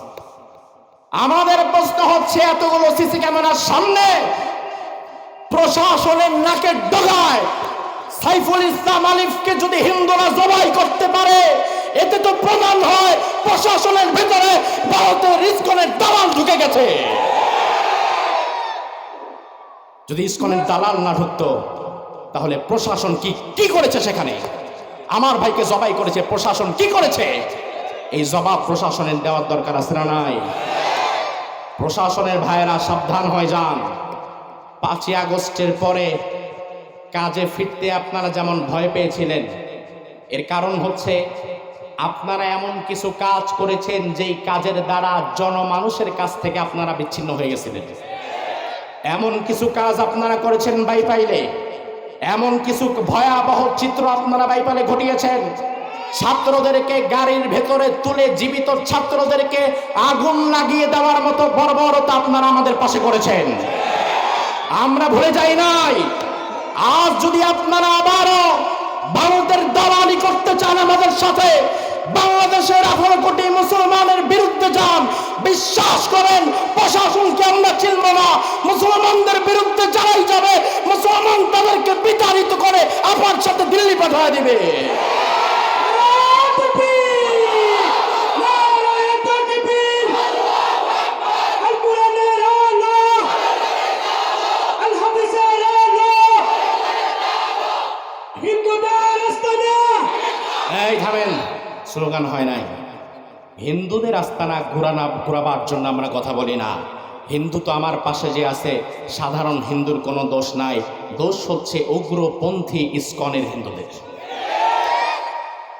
আমাদের প্রশ্ন হচ্ছে, এতগুলো সিসি ক্যামেরার সামনে প্রশাসনের নাকের ডগায় সাইফুল ইসলাম আলিফকে যদি হিন্দুরা জবাই করতে পারে, এতে তো প্রমাণ হয় প্রশাসনের ভেতরে ভারতের ইসকনের দালাল ঢুকে গেছে। যদি ইসকনের দালাল না ঢুকতো তাহলে প্রশাসন কি করেছে? সেখানে আমার ভাইকে জবাই করেছে, প্রশাসন কি করেছে? এই জবাব প্রশাসনের দেওয়ার দরকার আছে না নাই? প্রশাসনের ভাইয়েরা সাবধান হয়ে যান। 5ই আগস্টের পরে কাজে ফিরতে আপনারা যেমন ভয় পেয়েছিলেন, এর কারণ হচ্ছে আপনারা এমন কিছু কাজ করেছেন যেই কাজের দ্বারা জনমানুষের কাছ থেকে আপনারা বিচ্ছিন্ন হয়ে গেছিলেন। এমন কিছু কাজ আপনারা করেছেন বাইপাইলে, এমন কিছু ভয়াবহ চিত্র আপনারা বাইপাইলে ঘটিয়েছেন। ছাত্রদেরকে গাড়ির ভেতরে তুলে জীবিত ছাত্রদেরকে আগুন লাগিয়ে দেওয়ার মতো বর্বরতা আপনারা আমাদের পাশে করেছেন, আমরা ভুলে যাই নাই। আজ যদি আপনারা আবারও ভারতের দালালি করতে চান আমাদের সাথে, বাংলাদেশের 18 কোটি মুসলমানের বিরুদ্ধে যান, বিশ্বাস করেন প্রশাসনকে আমরা চিনব না। মুসলমানদের বিরুদ্ধে যারাই যাবে, মুসলমান তাদেরকে বিতাড়িত করে আপনার সাথে দিল্লি পাঠিয়ে দিবে। এই থামেন, স্লোগান হয় নাই। হিন্দুদের আস্তানা ঘোরাবার জন্য আমরা কথা বলি না। হিন্দু তো আমার পাশে যে আছে, সাধারণ হিন্দুর কোনো দোষ নাই, দোষ হচ্ছে উগ্রপন্থী ইসকনের হিন্দুদের,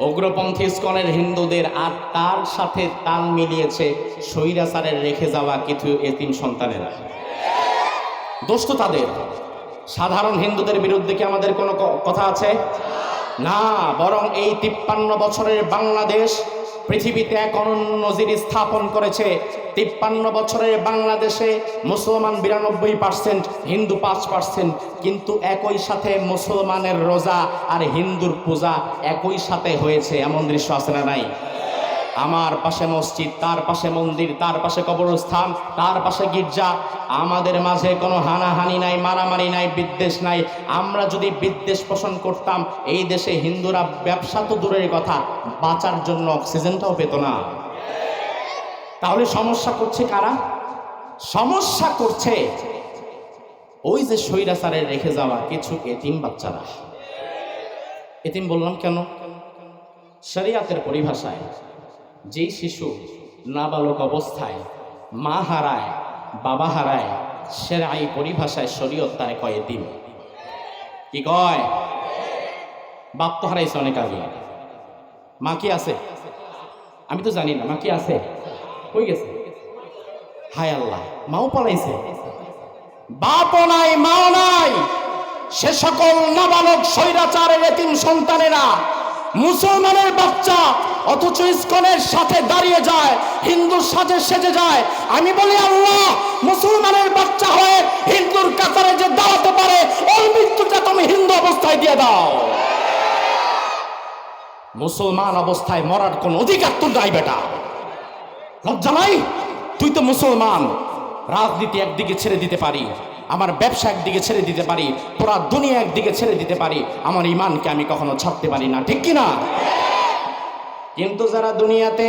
উগ্রপন্থী ইসকনের হিন্দুদের। আর তার সাথে তাল মিলিয়েছে স্বৈরাচারের রেখে যাওয়া কিছু এতিম সন্তানেরা। দোষ তো তাদের। সাধারণ হিন্দুদের বিরুদ্ধে কি আমাদের কোনো কথা আছে? না, বরং এই 53 বছরের বাংলাদেশ পৃথিবীতে এক অনন্য নজির স্থাপন করেছে। 53 বছরের বাংলাদেশে মুসলমান 92%, হিন্দু 5%, কিন্তু একই সাথে মুসলমানের রোজা আর হিন্দুর পূজা একই সাথে হয়েছে। এমন দৃশ্য আছে না নাই? আমার পাশে মসজিদ, তার পাশে মন্দির, তার পাশে কবরস্থান, তার পাশে গির্জা। আমাদের মাঝে কোনো হানাহানি নাই, মারামারি নাই, বিদ্বেষ নাই। আমরা যদি বিদ্বেষ পোষণ করতাম, এই দেশে হিন্দুরা ব্যবসা তো দূরের কথা, বাঁচার জন্য অক্সিজেনটাও পেত না। তাহলে সমস্যা করছে কারা? সমস্যা করছে ওই যে স্বৈরাচারের রেখে যাওয়া কিছু এতিম বাচ্চারা। এতিম বললাম কেন? শরিয়াতের পরিভাষায় যেই শিশু নাবালক অবস্থায় মা হারায়, বাবা হারায়, সেরাই পরিভাষায় শরীয়ত তারে কয় এতিম। কি কয়? বাপ তো হারাইছে অনেক আগে, মা কি আছে? আমি তো জানি না মা কি আছে, কই গেছে? হায় আল্লাহ, মাও পালাইছে, বাপও নাই, মাও নাই। সে সকল নাবালক স্বৈরাচারের এতিম সন্তানেরা মুসলমানের বাচ্চা, অথচ ইসকনের সাথে দাঁড়িয়ে যায়, হিন্দুর সাথে সেজে যায়। আমি বলি আল্লাহ, মুসলমানের বাচ্চা হয়ে হিন্দুর কাতারে যে দাঁড়াতে পারে, ওর মৃত্যুটা তুমি হিন্দু অবস্থায় দিয়ে দাও। মুসলমান অবস্থায় মরার কোন অধিকার তোর নাই বেটা, লজ্জা নাই? তুই তো মুসলমান। রাজনীতি একদিকে ছেড়ে দিতে পারি, আমার ব্যবসা একদিকে ছেড়ে দিতে পারি, পুরা দুনিয়া একদিকে ছেড়ে দিতে পারি, আমার ইমানকে আমি কখনো ছাড়তে পারি না, ঠিক কিনা? কিন্তু যারা দুনিয়াতে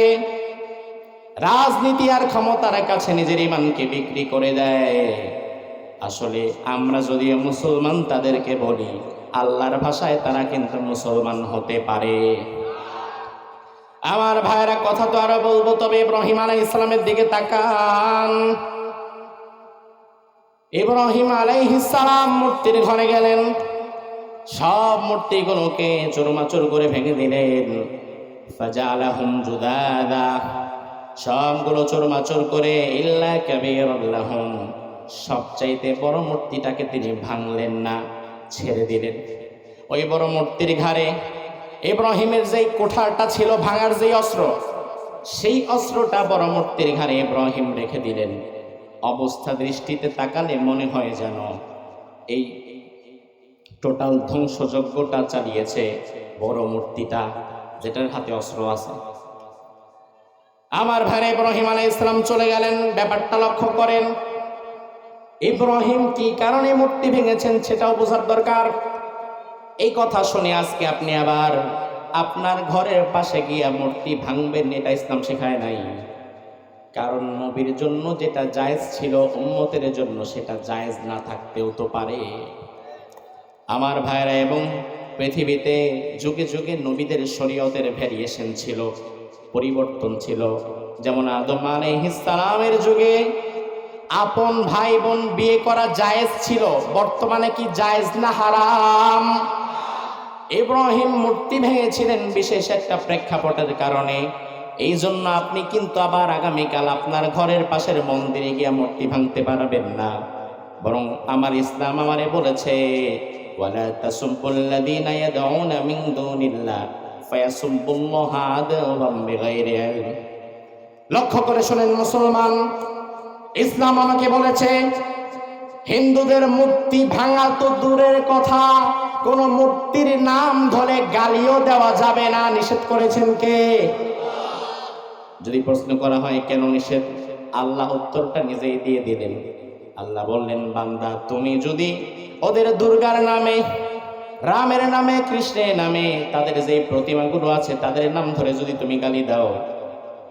রাজনীতি আর ক্ষমতার কাছে নিজের ইমানকে বিক্রি করে দেয়, আসলে আমরা যদি মুসলমান তাদেরকে বলি, আল্লাহর ভাষায় তারা কিন্তু মুসলমান হতে পারে। আমার ভাইয়েরা, কথা তো আরো বলবো, তবে ইব্রাহিম আলাইহিস সালামের দিকে তাকান। ইব্রাহিম আলাইহিস সালাম মূর্তির ঘরে গেলেন, সব মূর্তিগুলোকে চুরমাচুর করে ভেঙে দিলেন। ফাজালাহুম জুদাদা, সবগুলো চুরমাচুর করে, ইল্লা কাবীরাল লাহুম, সবচাইতে বড় মূর্তিটাকে তিনি ভাঙলেন না, ছেড়ে দিলেন। ওই বড় মূর্তির ঘাড়ে ইব্রাহিমের যেই কোঠারটা ছিল, ভাঙার যেই অস্ত্র, সেই অস্ত্রটা বড় মূর্তির ঘাড়ে ইব্রাহিম রেখে দিলেন। অবস্থা দৃষ্টিতে তাকালে মনে হয় যেন এই টোটাল ধ্বংসযজ্ঞটা চালিয়েছে বড় মূর্তিটা, যেটার হাতে অস্ত্র আছে। আমার ভাই ইব্রাহিম আলাইহিস সালাম চলে গেলেন। ব্যাপারটা লক্ষ্য করেন, ইব্রাহিম কি কারণে মূর্তি ভেঙেছেন সেটাও বোঝার দরকার। এই কথা শুনে আজকে আপনি আবার আপনার ঘরের পাশে গিয়ে মূর্তি ভাঙবেন, এটা ইসলাম শেখায় নাই। কারণ নবীর জন্য যেটা জায়েজ ছিল, উম্মতের জন্য সেটা জায়েজ না থাকতেও তো পারে। আমার ভাইরা, এবং পৃথিবীতে যুগে যুগে নবীদের শরীয়তের ভ্যারিয়েশন ছিল, পরিবর্তন ছিল। যেমন আদম আলাইহিস সালামের যুগে আপন ভাই বোন বিয়ে করা জায়েজ ছিল, বর্তমানে কি জায়েজ না হারাম? ইব্রাহিম মূর্তি ভেঙেছিলেন বিশেষ একটা প্রেক্ষাপটের কারণে। এই জন্য আপনি কিন্তু আবার আগামীকাল আপনার ঘরের পাশের মন্দিরে গিয়ে মূর্তি ভাঙতে পারবেন না। বরং আমার ইসলাম আমারে বলেছে ওয়ালা তাসুবুল্লাযীনা ইয়াদউনা মিন দুনিল্লাহ ফায়াসুবুল্লাহা আদওয়াম বিগাইরি ইলম। লক্ষ্য করে শুনেন মুসলমান, ইসলাম আমাকে বলেছে হিন্দুদের মূর্তি ভাঙা তো দূরের কথা, কোন মূর্তির নাম ধরে গালিও দেওয়া যাবে না। নিষেধ করেছেন কে? যদি প্রশ্ন করা হয় কেন নিষেধ, আল্লাহ উত্তরটা নিজেই দিয়ে দিলেন। আল্লাহ বললেন, বান্দা তুমি যদি ওদের দুর্গার নামে, রামের নামে, কৃষ্ণের নামে, তাদের যে প্রতিমাগুলো আছে তাদের নাম ধরে যদি তুমি গালি দাও,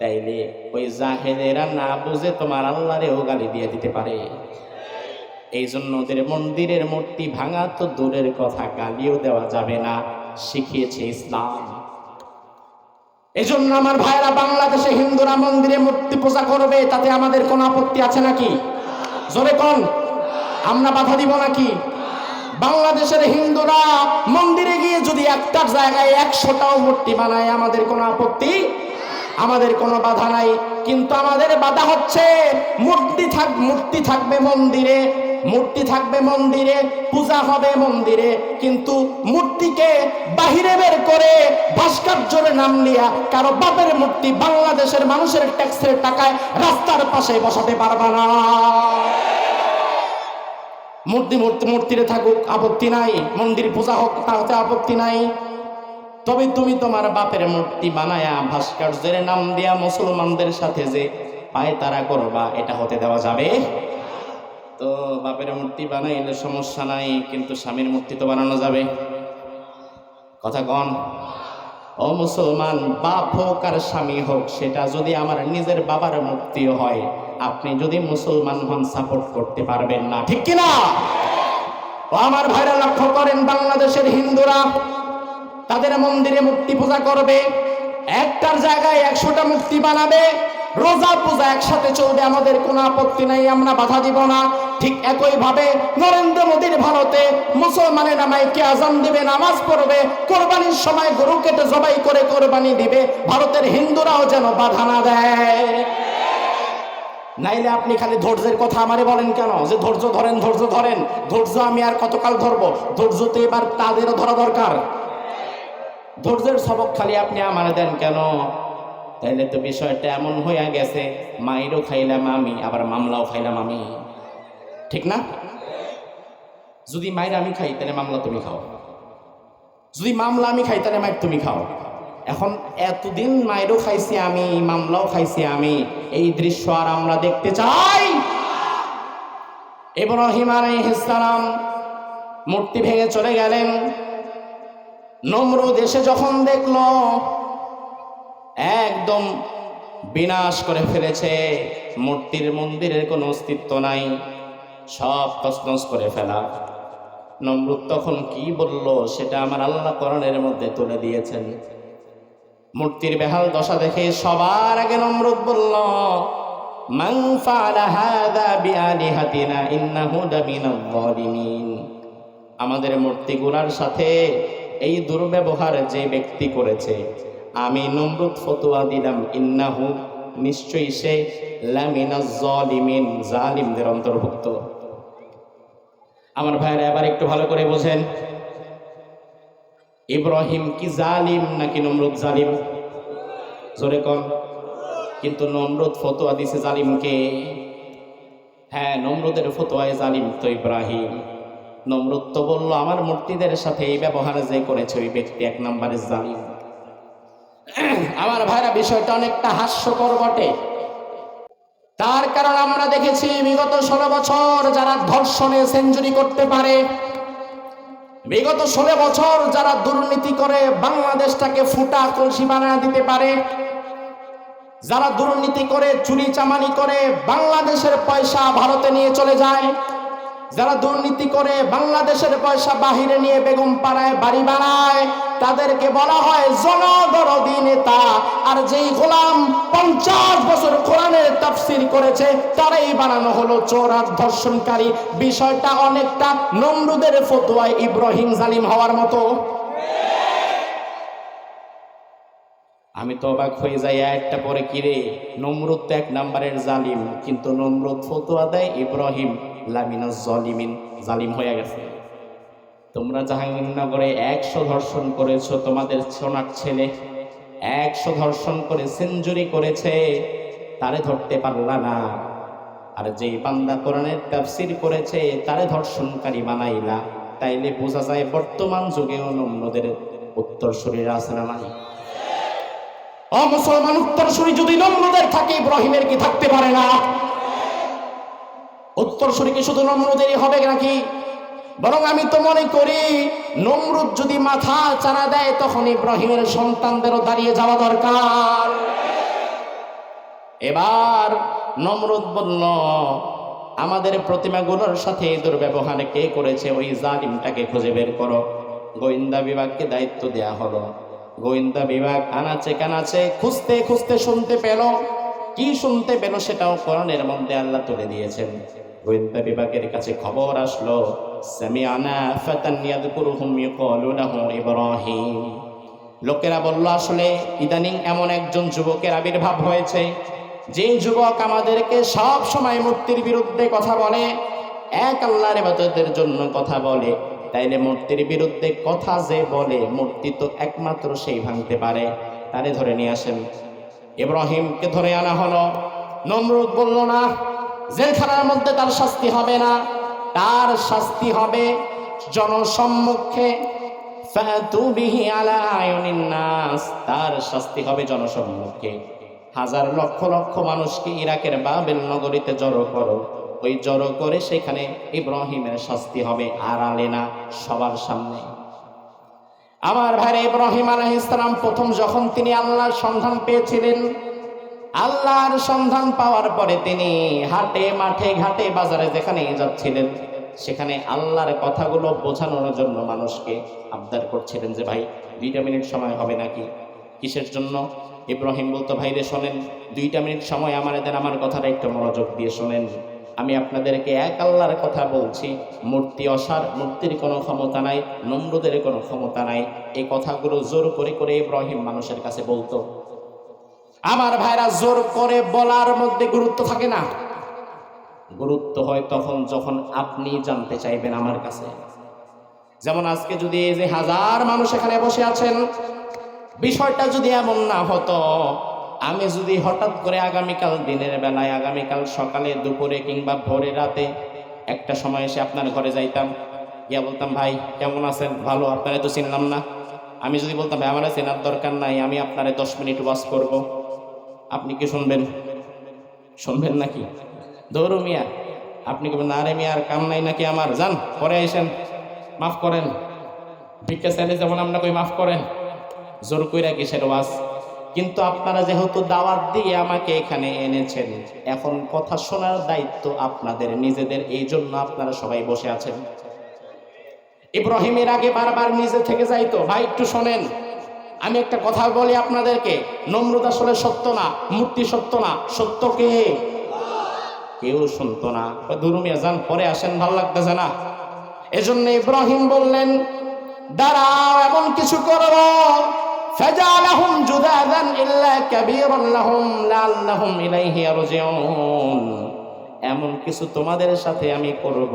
তাইলে ওই জাহেলেরা না বুঝে তোমার আল্লাহরেও গালি দিয়ে দিতে পারে। এই জন্য ওদের মন্দিরের মূর্তি ভাঙা তো দূরের কথা, গালিও দেওয়া যাবে না, শিখিয়েছে ইসলাম। এই জন্য আমার ভাইরা, বাংলাদেশে হিন্দুরা মন্দিরে মূর্তি পূজা করবে, তাতে আমাদের কোনো আপত্তি আছে নাকি? জোরে কোন, আমরা বাধা দিব নাকি? বাংলাদেশের হিন্দুরা মন্দিরে গিয়ে যদি একটার জায়গায় 100টাও মূর্তি বানায়, আমাদের কোনো আপত্তি, আমাদের কোনো বাধা নাই। কিন্তু আমাদের বাধা হচ্ছে মূর্তি থাকবে মন্দিরে, মূর্তি থাকবে মন্দিরে, পূজা হবে মন্দিরে, কিন্তু মূর্তিকে বাহিরে বের করে ভাস্কর্যের নাম নিয়া কারো বাপের মূর্তি বাংলাদেশের মানুষের ট্যাক্সের টাকায় রাস্তার পাশে বসাতে পারবা না। মূর্তিরে থাকুক, আপত্তি নাই, মন্দির পূজা হোক, তাতে আপত্তি নাই। তবে তুমি তোমার বাপের মূর্তি বানায়া ভাস্কর্যের নাম দিয়া মুসলমানদের সাথে যে পায়তারা করবা, এটা হতে দেওয়া যাবে? তো বাপের মূর্তি বানাইলে সমস্যা নাই, কিন্তু স্বামীর মূর্তি তো বানানো যাবে। কথা কন ও মুসলমান, বাপ হোক আর স্বামী হোক, সেটা যদি আমার নিজের বাবার মূর্তিও হয়, আপনি যদি মুসলমান হন সাপোর্ট করতে পারবেন না, ঠিক কিনা? ও আমার ভাইরা, লক্ষ্য করেন, বাংলাদেশের হিন্দুরা তাদের মন্দিরে মূর্তি পূজা করবে, একটার জায়গায় 100টা মূর্তি বানাবে, রোজা পূজা একসাথে চলবে, আমাদের কোনো আপত্তি নাই, আমরা বাধা দিব না। ঠিক একই ভাবে নরেন্দ্র মোদীর ভারতে মুসলমানেরা মাইকে আজান দিবে, নামাজ পড়বে, কোরবানির সময় গরু কেটে জবাই করে কোরবানি দিবে, ভারতের হিন্দুরাও যেন বাধা না দেয়। নাইলে আপনি খালি ধৈর্যের কথা আমারে বলেন কেন, যে ধৈর্য ধরেন, ধৈর্য ধরেন। ধৈর্য আমি আর কতকাল ধরবো? ধৈর্য তো এবার তাদেরও ধরা দরকার। ধৈর্যের সবক খালি আপনি আমারে দেন কেন? তাইলে তো বিষয়টা এমন হইয়া গেছে, মাইরও খাইলাম আমি, আবার মামলাও খাইলাম আমি, ঠিক না? যদি মাইর আমি খাই তাহলে মামলা তুমি খাও, যদি মামলা আমি খাই তাহলে মাইর তুমি খাও। এখন এতদিন মাইরও খাইছি আমি, মামলাও খাইছি আমি, এই দৃশ্য আর আমরা দেখতে চাই? ইব্রাহিম আলাইহিস সালাম মূর্তি ভেঙে চলে গেলেন। নমরুদ এসে যখন দেখলো একদম বিনাশ করে ফেলেছে, মূর্তির মন্দিরের কোনো অস্তিত্ব নাই, সব তছনছ করে ফেলা, নমরুদ তখন কি বলল সেটা আমার আল্লাহ কোরআনের মধ্যে তুলে দিয়েছেন। মূর্তির বেহাল দশা দেখে সবার আগে নমরুদ বলল, মান ফাআলা হাযা বিআলিহাতিনা ইন্নাহু লামিনাল যালিমিন। আমাদের মূর্তিগুলার সাথে এই দুর্ব্যবহার যে ব্যক্তি করেছে, আমি নমরুদ ফতোয়া দিলাম, ইন্নাহু, নিশ্চয়ই সে, লামিনাজ যালিমিন, জালিমদের অন্তর্ভুক্ত। আমার ভাইরা, এবার একটু ভালো করে বোঝেন, ইব্রাহিম কি জালিম নাকি নমরুদ জালিম? জোরে কোন। কিন্তু নমরুদ ফতোয়া দিছে জালিমকে। হ্যাঁ, নমরুদের ফতোয়ায় জালিম তো ইব্রাহিম। নমরুদ তো বলল আমার মূর্তিদের সাথে এই ব্যবহার যে করেছে ওই ব্যক্তি 1 নম্বরের জালিম। আমার ভাইরা, বিষয়টা অনেকটা হাস্যকর বটে। তার কারণ আমরা দেখেছি বিগত 16 বছর যারা ধর্ষণে সেঞ্চুরি করতে পারে, বিগত 16 বছর যারা দুর্নীতি করে বাংলাদেশটাকে ফুটা কলসি বানিয়ে দিতে পারে, যারা দুর্নীতি করে চুরি চামারি করে বাংলাদেশের পয়সা ভারতে নিয়ে চলে যায়, যারা দুর্নীতি করে বাংলাদেশের পয়সা বাহিরে নিয়ে বেগম পাড়ায় বাড়ি বানায়, তাদেরকে বলা হয় জনদরদি নেতা। আর যেই গোলাম 50 বছর কোরআনের তাফসীর করেছে, তারাই বানানো হলো চোর আর ধর্ষণকারী। বিষয়টা অনেকটা নমরুদের ফতোয়ায় ইব্রাহিম জালিম হওয়ার মতো। আমি তো অবাক হয়ে যাই, একটা পরে কিরে, নমরুদ তো 1 নম্বরের জালিম, কিন্তু নমরুদ ফতোয়া দেয় ইব্রাহিম লামিনাজ জালিমিন, জালিম হয়ে গেছে। তোমরা জাহাঙ্গীরনগরে 100 ধর্ষণ করেছো, তোমাদের সোনার ছেলে 100 ধর্ষণ করে সেঞ্চুরি করেছে, তারে ধরতে পারলা না। আর যেই বান্দা কোরআনের তাফসীর করেছে তারে ধর্ষণকারী বানাইলা। তাইলে বোঝা যায় বর্তমান যুগেও নম্রদের উত্তরসূরিরা আছে না নাই? মুসলমান উত্তরসূরি যদি নম্রদের থাকে, ইব্রাহিমের কি থাকতে পারে না? উত্তরসূরি কি শুধু নম্রদেরই হবে নাকি? বরং আমি তো মনে করি নমরুদ যদি মাথা চারা দেয় তখন ইব্রাহিমের সন্তানদেরও দাঁড়িয়ে যাওয়া দরকার। এবার নমরুদ বলল, আমাদের প্রতিমাগুলোর সাথে দুর্ব্যবহার কে করেছে ওই জালিমটাকে খুঁজে বের করো। গোয়েন্দা বিভাগকে দায়িত্ব দেয়া হলো। গোয়েন্দা বিভাগ আনাচে কানাচে খুঁজতে খুঁজতে শুনতে পেল। কি শুনতে পেল সেটাও কোরআনের মধ্যে আল্লাহ তুলে দিয়েছেন। গোয়েন্দা বিভাগের কাছে খবর আসলো, সামিআনা ফাতান ইয়াযকুরুহুম ইয়াকুলু লাহু ইব্রাহিম। লোকেরা বলল, আসলে ইদানিং এমন একজন যুবকের আবির্ভাব হয়েছে, যে যুবক আমাদেরকে সব সময় মূর্তির বিরুদ্ধে কথা বলে, এক আল্লাহর ইবাদতের জন্য কথা বলে। তাইলে মূর্তির বিরুদ্ধে কথা যে বলে, মূর্তি তো একমাত্র সেই ভাঙতে পারে, তারে ধরে নিয়ে আসেন। ইব্রাহিমকে ধরে আনা হলো। নমরুদ বলল, না, জেলখানার মধ্যে তার শাস্তি হবে না, তার শাস্তি হবে জনসম্মুখে। ফাতু বিহি আলা আয়ুনিন নাস, তার শাস্তি হবে জনসম্মুখে। হাজার লক্ষ লক্ষ মানুষকে ইরাকের বাবেল নগরীতে জড়ো করো, ওই জড়ো করে সেখানে ইব্রাহিমের শাস্তি হবে আড়ালে না, সবার সামনে। আমার ভাই, ইব্রাহিম আলাইহিস সালাম প্রথম যখন তিনি আল্লাহর সন্ধান পেয়েছিলেন, আল্লাহর সন্ধান পাওয়ার পরে তিনি হাটে মাঠে ঘাটে বাজারে যেখানে যাচ্ছিলেন, সেখানে আল্লাহর কথাগুলো বোঝানোর জন্য মানুষকে আবদার করছিলেন যে ভাই 2টা মিনিট সময় হবে নাকি? কিসের জন্য? ইব্রাহিম বলতো, ভাই রে শোনেন, 2টা মিনিট সময় আমার দেন, আমার কথাটা একটু মনোযোগ দিয়ে শোনেন। আমি আপনাদেরকে এক আল্লাহর কথা বলছি, মূর্তি অসার, মূর্তির কোনো ক্ষমতা নাই, নমরুদের কোনো ক্ষমতা নাই। এই কথাগুলো জোর করে করে ইব্রাহিম মানুষের কাছে বলতো। আমার ভাইরা, জোর করে বলার মধ্যে গুরুত্ব থাকে না, গুরুত্ব হয় তখন যখন আপনি জানতে চাইবেন আমার কাছে। যেমন আজকে যদি এই যে হাজার মানুষ এখানে বসে আছেন, বিষয়টা যদি এমন না হতো, আমি যদি হঠাৎ করে আগামীকাল দিনের বেলায়, আগামীকাল সকালে, দুপুরে কিংবা ভোরে রাতে একটা সময় এসে আপনার ঘরে যাইতাম, গিয়া বলতাম, ভাই কেমন আছেন? ভালো, আপনারা তো চিনলাম না। আমি যদি বলতাম, ভাই আমার চেনার দরকার নাই, আমি আপনারে 10 মিনিট ওয়াজ করব, আপনি কি শুনবেন? শুনবেন নাকি? দৌড়ো মিয়া, আপনি বলবেন, না রে মিয়া, আর কাম নাই নাকি আমার, যান পরে এসেন, মাফ করেন, ভিক্ষা চাইলে যেমন আমরা কই মাফ করেন, জোর কইরা কিসের ওয়াজ? কিন্তু আপনারা যেহেতু দাওয়াত দিয়ে আমাকে এখানে এনেছেন, এখন কথা শোনার দায়িত্ব আপনাদের নিজেদের, এই জন্য আপনারা সবাই বসে আছেন। ইব্রাহিমের আগে বারবার নিজে থেকে যাইতো, ভাই একটু শোনেন, আমি একটা কথা বলি আপনাদেরকে, নমরুদ আসলে সত্য না, মূর্তি সত্য না, সত্য কে? কেউ শুনতো না। দুরুমিয়া যান পরে আসেন, ভালো লাগতেছে না। এজন্য ইব্রাহিম বললেন, দাঁড়াও, এমন কিছু করব, ফাজালাহুম জুদাদান ইল্লা কাবীরান লাহুম লাআল্লাহুম ইলাইহি ইয়ারজিউন। এমন কিছু তোমাদের সাথে আমি করব,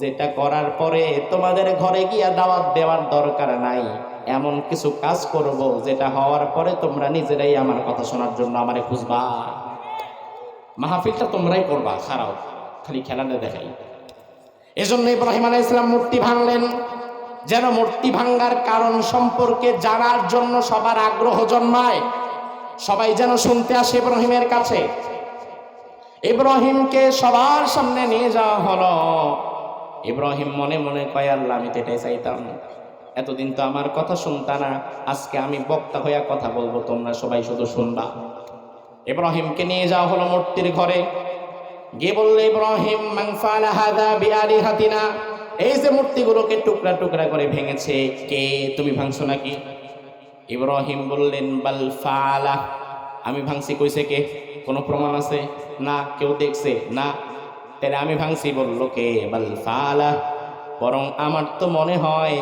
যেটা করার পরে তোমাদের ঘরে গিয়া দাওয়াত দেওয়ার দরকার নাই। এমন কিছু কাজ করব, যেটা হওয়ার পরে তোমরা নিজেরাই আমার কথা শোনার জন্য আমারে খুঁজবা। মাহফিলটা তোমরাই করবা, খারাপ খালি খেলাটা দেখাই। এজন্য ইব্রাহিম আলাইহিস সালাম মূর্তি ভাঙলেন, যেন মূর্তি ভাঙ্গার কারণ সম্পর্কে জানার জন্য সবার আগ্রহ জন্মায়, সবাই যেন শুনতে আসে ইব্রাহিমের কাছে। ইব্রাহিমকে সবার সামনে নিয়ে যাওয়া হলো। ইব্রাহিম মনে মনে কয়, আল্লাহ আমি তো এটাই চাইতাম, এতদিন তো আমার কথা শুনতা না, আজকে আমি বক্তা হইয়া কথা বলবো, তোমরা সবাই শুধু শুনবা। ইব্রাহিমকে নিয়ে যাওয়া হলো মূর্তির ঘরে, গিয়ে বললে, ইব্রাহিম মান ফাআলা হাযা বিআলিহাতিনা, এই যে মূর্তিগুলোকে টুকরা টুকরা করে ভেঙেছে, কে? তুমি ভাঙছো নাকি? ইব্রাহিম বললেন, বাল ফাআলা, আমি ভাঙছি। কইছে কে? কোনো প্রমাণ আছে? না। কেউ দেখছে? না। তাহলে আমি ভাঙছি বললো কে? বাল ফাআলা, বরং আমার তো মনে হয়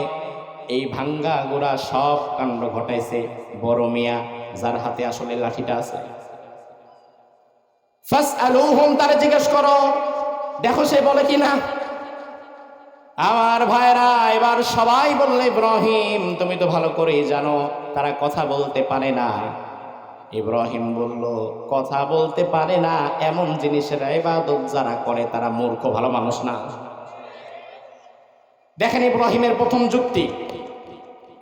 এই ভাঙ্গা গোড়া সব কাণ্ড ঘটাইছে বড় মিয়া, যার হাতে আসলে লাঠিটা আছে। ফাসআলুহুম, তারে জিজ্ঞেস করো, দেখো সে বলে কি না। আমার ভাইরা এবার সবাই বললে, ইব্রাহিম তুমি তো ভালো করেই জানো তারা কথা বলতে পারে না। ইব্রাহিম বলল, কথা বলতে পারে না এমন জিনিসের ইবাদত যারা করে তারা মূর্খ, ভালো মানুষ না। দেখেন ইব্রাহিমের প্রথম যুক্তি।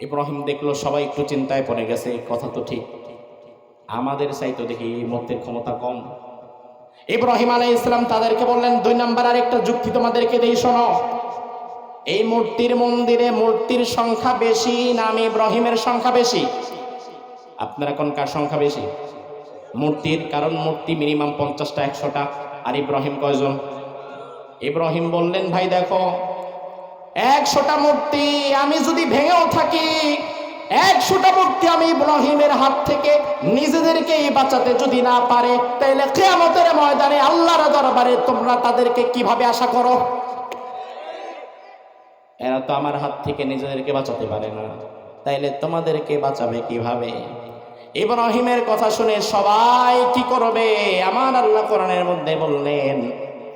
ইব্রাহিম দেখলো সবাই একটু চিন্তায় পড়ে গেছে, কথা তো ঠিক, আমাদের চাইতো দেখি এই মতের ক্ষমতা কম। ইব্রাহিম আলাইহিস সালাম তাদেরকে বললেন, 2 নাম্বার আরেকটা যুক্তি তোমাদেরকে দেই, শোনো। এই মূর্তির মন্দিরে মূর্তির সংখ্যা বেশি না আমি ইব্রাহিমের সংখ্যা বেশি? আপনারা কোন কার সংখ্যা বেশি? মূর্তির। কারণ মূর্তি মিনিমাম 50টা 100টা, আর ইব্রাহিম কয়জন? ইব্রাহিম বললেন, ভাই দেখো 100টা মূর্তি আমি যদি ভেঙেও থাকি, 100টা মূর্তি আমি ইব্রাহিমের হাত থেকে নিজেদেরকেই বাঁচাতে যদি না পারে, তাহলে কিয়ামতের ময়দানে আল্লাহর দরবারে তোমরা তাদেরকে কিভাবে আশা করো? এরা তো আমার হাত থেকে নিজেদেরকে বাঁচাতে পারে না, তাইলে তোমাদেরকে বাঁচাবে কিভাবে? ইব্রাহিমের কথা শুনে সবাই কি করবে? আমার আল্লাহ কোরআনের মধ্যে বললেন,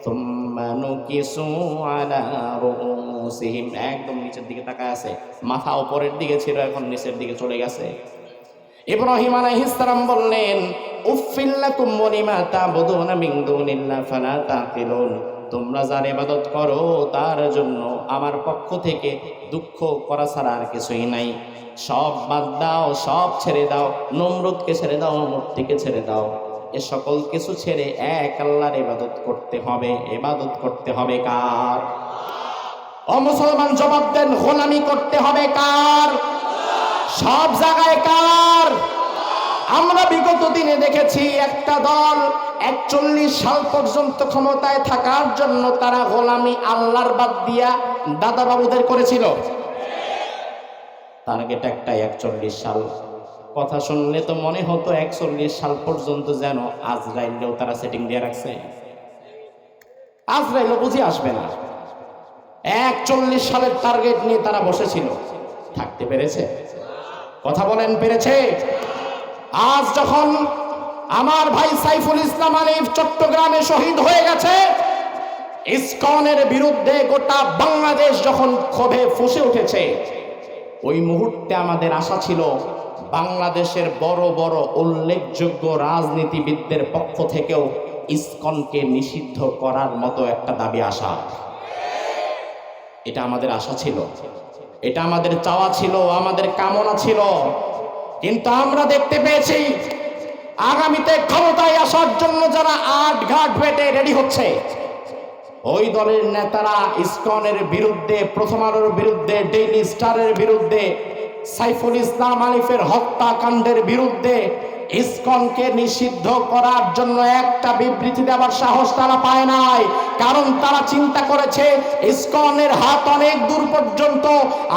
সুম্মা নুকিসু আলা রুউসিহিম, একদম নিচের দিকে তাকায় আছে, মাথা উপরের দিকে ছিল এখন নিচের দিকে চলে গেছে। ইব্রাহিম আলাইহিস সালাম বললেন, উফিল লাকুম ওয়া লিমা তা'বুদুনা মিন দুনিল্লাহ ফালা তাকিলুন, তোমরা যার ইবাদত করো তার জন্য আমার পক্ষ থেকে দুঃখ করা ছাড়া আর কিছুই নাই। সব বাদ দাও, সব ছেড়ে দাও, নমরুদকে ছেড়ে দাও, মূর্তিকে ছেড়ে দাও, এ সকল কিছু ছেড়ে এক আল্লাহর ইবাদত করতে হবে। ইবাদত করতে হবে কার? ও মুসলমান জবাব দেন, গোলামি করতে হবে কার? সব জায়গায় কার? আমরা বিগত দিনে দেখেছি একটা দল 41 সাল পর্যন্ত ক্ষমতায় থাকার জন্য তারা গোলামি আল্লাহর বাদ দিয়া দাদা বাবুদের করেছিল। টার্গেট একটাই 41 সাল। কথা শুনলে তো মনে হতো 41 সাল পর্যন্ত যেন আজরাইলেও তারা সেটিং দিয়ে রাখছে। আজরাইলও বুঝি আসবে না, 41 সালের টার্গেট নিয়ে তারা বসেছিল। থাকতে পেরেছে? কথা বলেন, পেরেছে? আজ যখন আমার ভাই সাইফুল ইসলাম আলিফ চট্টগ্রামে শহীদ হয়ে গেছে, ইসকনের বিরুদ্ধে গোটা বাংলাদেশ যখন ক্ষোভে ফুঁসে উঠেছে, ওই মুহূর্তে আমাদের আশা ছিল বাংলাদেশের বড় বড় উল্লেখযোগ্য রাজনীতিবিদদের পক্ষ থেকেও ইসকনকে নিষিদ্ধ করার মতো একটা দাবি আসা। এটা আমাদের আশা ছিল, এটা আমাদের চাওয়া ছিল, আমাদের কামনা ছিল। কিন্তু আমরা দেখতে পেয়েছি আগামীতে ক্ষমতায় আসার জন্য যারা আট ঘাট বেটে রেডি হচ্ছে, ওই দলের নেতারা ইসকনের বিরুদ্ধে, প্রথম আলোর বিরুদ্ধে, ডেইলি স্টারের বিরুদ্ধে, সাইফুল ইসলাম আলিফের হত্যাকাণ্ডের বিরুদ্ধে ইসকনকে নিষিদ্ধ করার জন্য একটা বিবৃতি দেওয়ার সাহস তারা পায় নাই। কারণ তারা চিন্তা করেছে ইসকনের হাত অনেক দূর পর্যন্ত,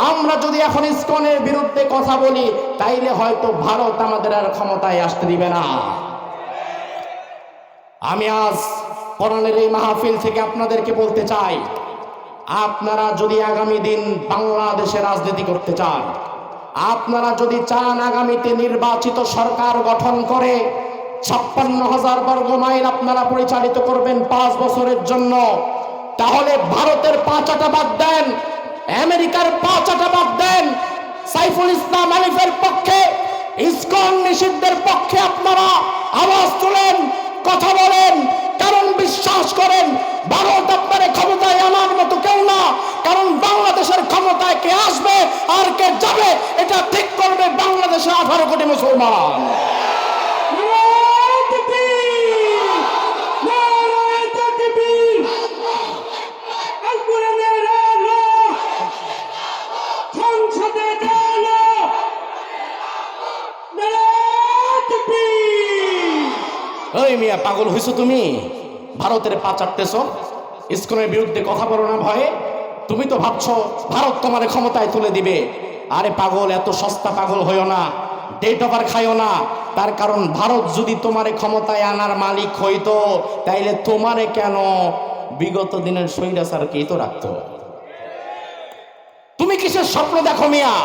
আমরা যদি এখন ইসকনের বিরুদ্ধে কথা বলি তাইলে হয়তো ভারত আমাদের আর ক্ষমতায় আসতে দিবে না। আমি আজ কোরআনের এই মাহফিল থেকে আপনাদেরকে বলতে চাই, আপনারা যদি আগামী দিন বাংলাদেশে রাজনীতি করতে চান, আপনারা যদি চান আগামীতে নির্বাচিত সরকার গঠন করে 56,000 বর্গ মাইল আপনারা পরিচালিত করবেন 5 বছরের জন্য, তাহলে ভারতের পাঁচাটা বাদ দেন, আমেরিকার পাঁচাটা বাদ দেন, সাইফুল ইসলাম আলিফের পক্ষে, ইসকন নিষিদ্ধের পক্ষে আপনারা আওয়াজ তুলেন, কথা বলেন। কারণ বিশ্বাস করেন ভারত আপনার ক্ষমতায় আনার মতো কেউ না। কারণ বাংলাদেশের ক্ষমতায় কে আসবে আর কে যাবে এটা ঠিক করবে বাংলাদেশের 18 কোটি মুসলমান। ওই মিয়া, পাগল হইছো তুমি? ভারতের পা চাটতেছো, ইসকনের বিরুদ্ধে কথা বলো না ভয়ে? তুমি তো ভাবছো ভারত তোমার ক্ষমতায় তুলে দিবে। আরে পাগল, এত সস্তা পাগল হইও না, ডেট ওভার খাইও না। তার কারণ ভারত যদি তোমার ক্ষমতায় আনার মালিক হইতো তাইলে তোমারে কেন বিগত দিনের স্বৈরাচারকেই তো রাখতো। তুমি কিসের স্বপ্ন দেখো মিয়া?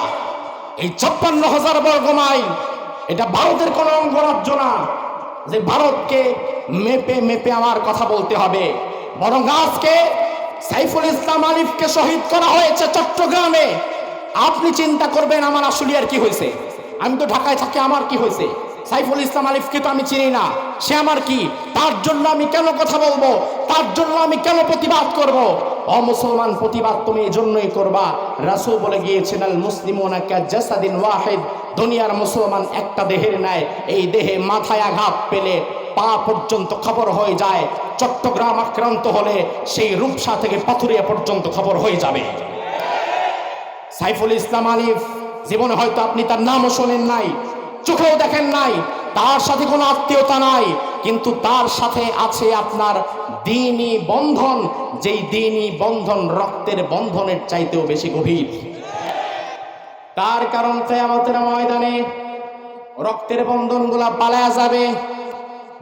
এই 56,000 বর্গ মাইল এটা ভারতের কোন অঙ্গরাজ্য না যে ভারতকে মেপে মেপে আমার কথা বলতে হবে। বরং আজকে সাইফুল ইসলাম আলিফকে শহীদ করা হয়েছে চট্টগ্রামে। আপনি চিন্তা করবেন আমার আশুলিয়ার কি হয়েছে, আমি তো ঢাকায় থাকি, আমার কি হয়েছে? সাইফুল ইসলাম আলিফকে তো আমি চিনি না, সে আমার কি? তার জন্য আমি কেন কথা বলবো? তার জন্য আমি কেন প্রতিবাদ করব? ও মুসলমান, প্রতিবাদ তুমি এই জন্যই করবা, রাসূল বলে গিয়েছেন আল মুসলিমুনা কাজাসাদিন ওয়াহিদ, দুনিয়ার মুসলমান একটা দেহের ন্যায়। এই দেহে মাথায় আঘাত পেলে পা পর্যন্ত খবর হয়ে যায়, চট্টগ্রাম আক্রান্ত হলে সেই রূপসা থেকে পাথুরিয়া পর্যন্ত খবর হয়ে যাবে। সাইফুল ইসলাম আলিফ জীবনে হয়তো আপনি তার নামও শোনেন নাই, চোখেও দেখেন নাই, তার সাথে কোনো আত্মীয়তা নাই, কিন্তু তার সাথে আছে আপনার দ্বীনি বন্ধন, যেই দ্বীনি বন্ধন রক্তের বন্ধনের চাইতেও বেশি গভীর। তার কারণ কিয়ামতের ময়দানে রক্তের বন্ধনগুলা পালায়া যাবে,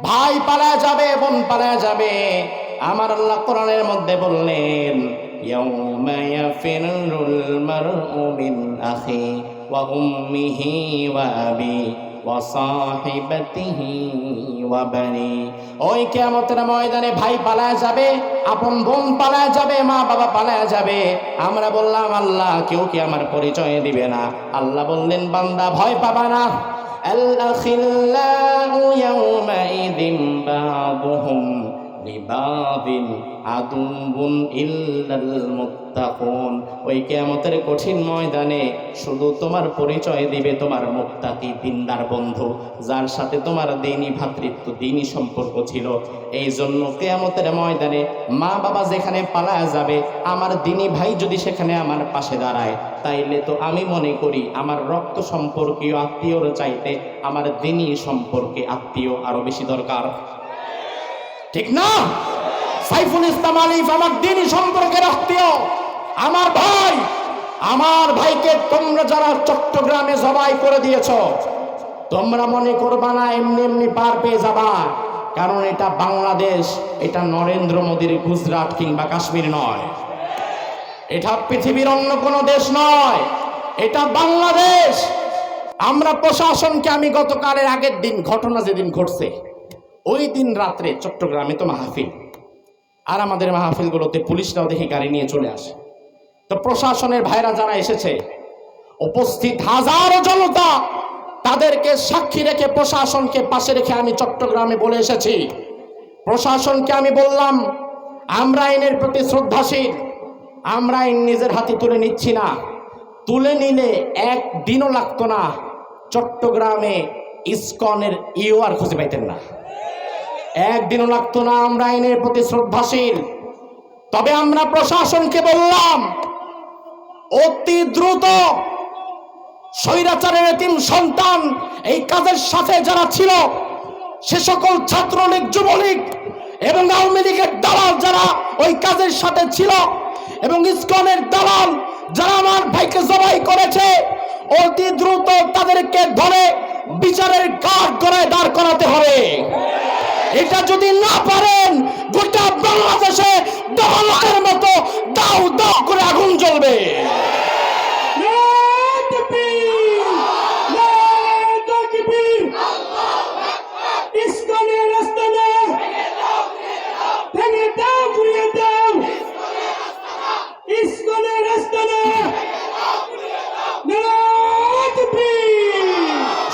ভাই পালায়া যাবে, বোন পালায়া যাবে। আমার আল্লাহ কোরআনের মধ্যে বললেন, ইয়াউমা ইয়াফিরুল মারউ মিন আখি ওয়া উম্মিহি ওয়া আবি ওয়া সাহিবাতিহি ওয়া বানি। ওই কিয়ামতের ময়দানে ভাই পালায়া যাবে, আপন বোন পালায়া যাবে, মা বাবা পালায়া যাবে। আমরা বললাম আল্লাহ কেউ কি আমার পরিচয় দিবে না? আল্লাহ বললেন, বান্দা ভয় পাবা না। الأخلاء يومئذ بعضهم لبعض عدو إلا المتقون। ওই কিয়ামতের কঠিন ময়দানে শুধু তোমার পরিচয় দিবে তোমার মুত্তাকি দিনদার বন্ধু, যার সাথে তোমার দ্বীনি ভ্রাতৃত্ব দ্বীনি সম্পর্ক ছিল। এই জন্য কিয়ামতের ময়দানে মা বাবা যেখানে পালায়া যাবে, আমার দ্বীনি ভাই যদি সেখানে আমার পাশে দাঁড়ায়, তাইলে তো আমি মনে করি আমার রক্ত সম্পর্কীয় আত্মীয়র চাইতে আমার দ্বীনি সম্পর্কে আত্মীয় আরো বেশি দরকার, ঠিক না? সাইফুল ইসলাম আলিফ আমার দ্বীনি সম্পর্কের আত্মীয়, আমার ভাই। আমার ভাইকে তোমরা যারা চট্টগ্রামে জবাই করে দিয়েছ, তোমরা মনে করবা না এমনি এমনি পার পেয়ে যাবা, কারণ এটা বাংলাদেশ, এটা নরেন্দ্র মোদীর গুজরাট কিংবা কাশ্মীর নয়, এটা পৃথিবীর অন্য কোনো দেশ নয়, এটা বাংলাদেশ। আমরা প্রশাসনকে, আমি গতকালের আগের দিন ঘটনা যেদিন ঘটছে ওই দিন রাত্রে চট্টগ্রামে তো মাহফিল, আর আমাদের মাহফিলগুলোতে পুলিশরাও দেখি গাড়ি নিয়ে চলে আসে। তো প্রশাসনের ভাইরা যারা এসেছে, উপস্থিত হাজারো জনতা, তাদেরকে সাক্ষী রেখে প্রশাসনকে পাশে রেখে আমি চট্টগ্রামে বলে এসেছি, প্রশাসনকে আমি বললাম, আমরা আইনের প্রতি শ্রদ্ধাশীল, আমরা আইন নিজের হাতে তুলে নিচ্ছি না। তুলে নিলে একদিনও লাগতো না চট্টগ্রামে ইসকনের ইউআর খুঁজে পাইতেন না, একদিনও লাগতো না। আমরা আইনের প্রতি শ্রদ্ধাশীল, তবে আমরা প্রশাসনকে বললাম, অতি দ্রুত স্বৈরাচারের এতিম সন্তান এই কাজের সাথে যারা ছিল, সে সকল ছাত্রলীগ, যুবলীগ এবং আওয়ামী লীগের দালাল যারা ওই কাজের সাথে ছিল, এবং ইসকনের দালাল যারা আমার ভাইকে জবাই করেছে, অতি দ্রুত তাদেরকে ধরে বিচারের কাঠ গড়ায় দাঁড় করাতে হবে। এটা যদি না পারেন, গোটা বাংলাদেশে দহলের মতো দাউ দাউ করে আগুন জ্বলবে।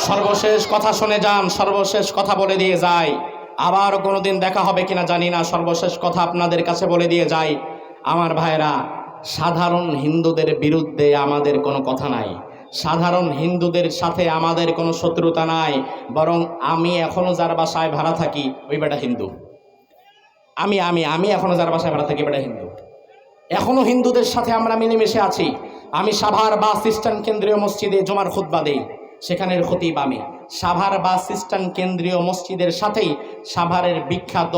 সর্বশেষ কথা শুনে যান, সর্বশেষ কথা বলে দিয়ে যাই, আবার কোনোদিন দেখা হবে কিনা জানি না, সর্বশেষ কথা আপনাদের কাছে বলে দিয়ে যাই। আমার ভাইরা, সাধারণ হিন্দুদের বিরুদ্ধে আমাদের কোনো কথা নাই, সাধারণ হিন্দুদের সাথে আমাদের কোনো শত্রুতা নাই, বরং আমি এখনো যার বাসায় ভাড়া থাকি ওই বেটা হিন্দু, আমি আমি আমি এখনো যার বাসায় ভাড়া থাকি বেটা হিন্দু, এখনো হিন্দুদের সাথে আমরা মিলেমিশে আছি। আমি সাভার বাস স্ট্যান্ড কেন্দ্রীয় মসজিদে জুমার খুতবা দেই, সেখানের খতিব আমি। সাভার বাস স্ট্যান্ড কেন্দ্রীয় মসজিদের সাথেই সাভারের বিখ্যাত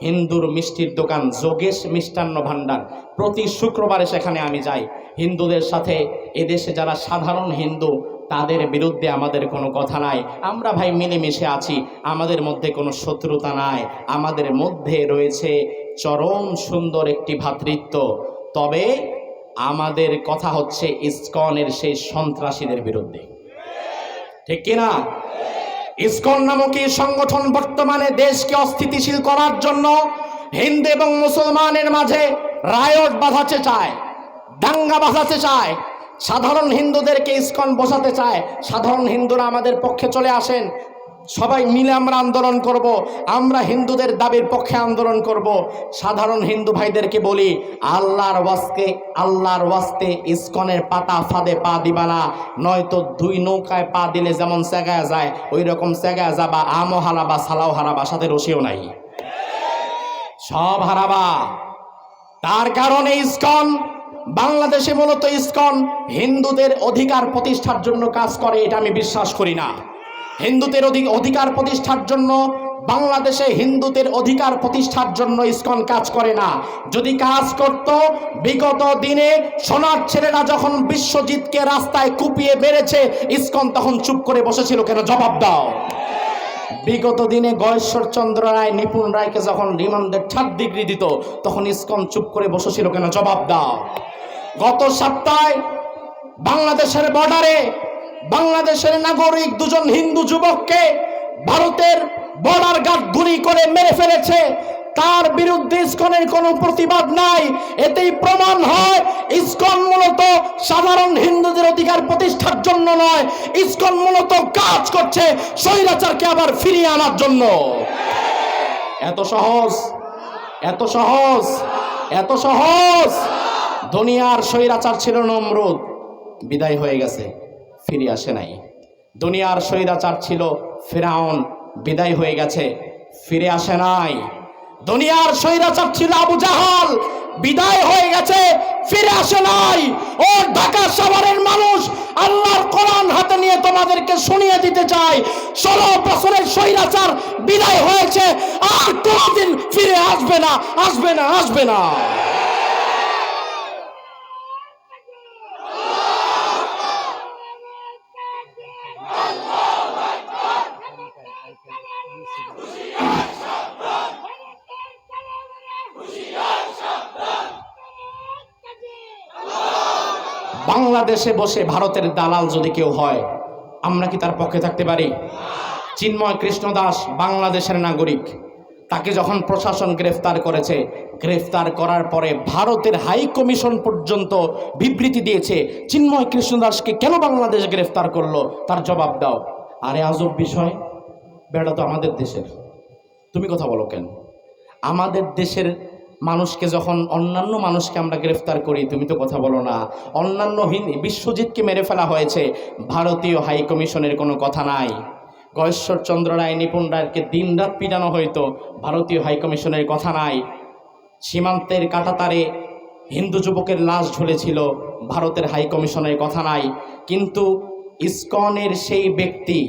হিন্দুর মিষ্টির দোকান যোগেশ মিষ্টান্ন ভাণ্ডার, প্রতি শুক্রবারে সেখানে আমি যাই। হিন্দুদের সাথে এদেশে যারা সাধারণ হিন্দু, তাদের বিরুদ্ধে আমাদের কোনো কথা নাই, আমরা ভাই মিলেমিশে আছি, আমাদের মধ্যে কোনো শত্রুতা নাই, আমাদের মধ্যে রয়েছে চরম সুন্দর একটি ভ্রাতৃত্ব। তবে আমাদের কথা হচ্ছে ইসকনের সেই সন্ত্রাসীদের বিরুদ্ধে, ঠিক কিনা? ইসকন নামক এই সংগঠন বর্তমানে দেশকে অস্থিতিশীল করার জন্য হিন্দু এবং মুসলমানের মাঝে রায়ট বাঁধাতে চায়, দাঙ্গা বাঁধাতে চায়, সাধারণ হিন্দুদেরকে ইসকন বসাতে চায়। সাধারণ হিন্দুরা আমাদের পক্ষে চলে আসেন, সবাই মিলে আমরা আন্দোলন করব, আমরা হিন্দুদের দাবির পক্ষে আন্দোলন করব। সাধারণ হিন্দু ভাইদেরকে বলি, আল্লাহর ওয়াস্তে ইসকনের পাতা ফাঁদে পা দিবা না, নয়তো দুই নৌকায় পা দিলে যেমন সেগায় যায় ওই রকম সেগায় যাবা, আমও হারাবা সালাও হারাবা, সাথে রশিও নাই, সব হারাবা। তার কারণে ইসকন বাংলাদেশে মূলত ইসকন হিন্দুদের অধিকার প্রতিষ্ঠার জন্য কাজ করে, এটা আমি বিশ্বাস করি না। হিন্দুদের অধিকার প্রতিষ্ঠার জন্য, বাংলাদেশে হিন্দুদের অধিকার প্রতিষ্ঠার জন্য ইসকন কাজ করে না। যদি কাজ করত, বিগত দিনে সোনার ছেলেরা যখন বিশ্বজিৎকে রাস্তায় কুপিয়ে মেরেছে, ইসকন তখন চুপ করে বসেছিল কেন? জবাব দাও। বিগত দিনে গয়েশ্বরচন্দ্র রায়, নিপুণ রায়কে যখন রিমান্ডে 7 ডিগ্রি দিত, তখন ইসকন চুপ করে বসেছিল কেন? জবাব দাও। গত সপ্তাহে বাংলাদেশের বর্ডারে বাংলাদেশের নাগরিক 2জন হিন্দু যুবককে ভারতের বর্ডার গার্ড গুলি করে মেরে ফেলেছে, তার বিরুদ্ধে ইসকনের কোনো প্রতিবাদ নাই। এতেই প্রমাণ হয় ইসকন মূলত সাধারণ হিন্দুদের অধিকার প্রতিষ্ঠার জন্য নয়, ইসকন মূলত কাজ করছে স্বৈরাচারকে আবার ফিরিয়ে আনার জন্য। এত সহজ, এত সহজ, এত সহজ। দুনিয়ার স্বৈরাচার ছিল নমরুদ, বিদায় হয়ে গেছে, ফিরে আসে নাই। দুনিয়ার স্বৈরাচার ছিল ফিরাউন, বিদায় হয়ে গেছে, ফিরে আসে নাই। দুনিয়ার স্বৈরাচার ছিল আবু জাহাল, বিদায় হয়ে গেছে, ফিরে আসে নাই। ও ঢাকা শহরের মানুষ, আল্লাহর কোরআন হাতে নিয়ে তোমাদেরকে শুনিয়ে দিতে চাই, 16 বছরের স্বৈরাচার বিদায় হয়েছে, আর কোনদিন ফিরে আসবে না, আসবে না, আসবে না। বাংলাদেশে বসে ভারতের দালাল যদি কেউ হয়, আমরা কি তার পক্ষে থাকতে পারি? চিন্ময় কৃষ্ণ দাস বাংলাদেশের নাগরিক, তাকে যখন প্রশাসন গ্রেফতার করেছে, গ্রেফতার করার পরে ভারতের হাই কমিশন পর্যন্ত বিবৃতি দিয়েছে, চিন্ময় কৃষ্ণ দাসকে কেন বাংলাদেশ গ্রেফতার করলো, তার জবাব দাও। আরে আজব বিষয়, বেটা তো আমাদের দেশের, তুমি কথা বলো কেন? আমাদের দেশের মানুষকে যখন অন্যান্য মানুষকে আমরা গ্রেফতার করি, তুমি তো কথা বলো না। অন্যান্য বিশ্বজিৎকে মেরে ফেলা হয়েছে, ভারতীয় হাই কমিশনের কোনো কথা নাই। গয়েশ্বরচন্দ্র রায়, নিপুণ রায়কে দিনরাত পিটানো হইতো, ভারতীয় হাই কমিশনের কথা নাই। সীমান্তের কাঁটাতারে হিন্দু যুবকের লাশ ঝুলেছিল, ভারতের হাই কমিশনের কথা নাই। কিন্তু ইসকনের সেই ব্যক্তি,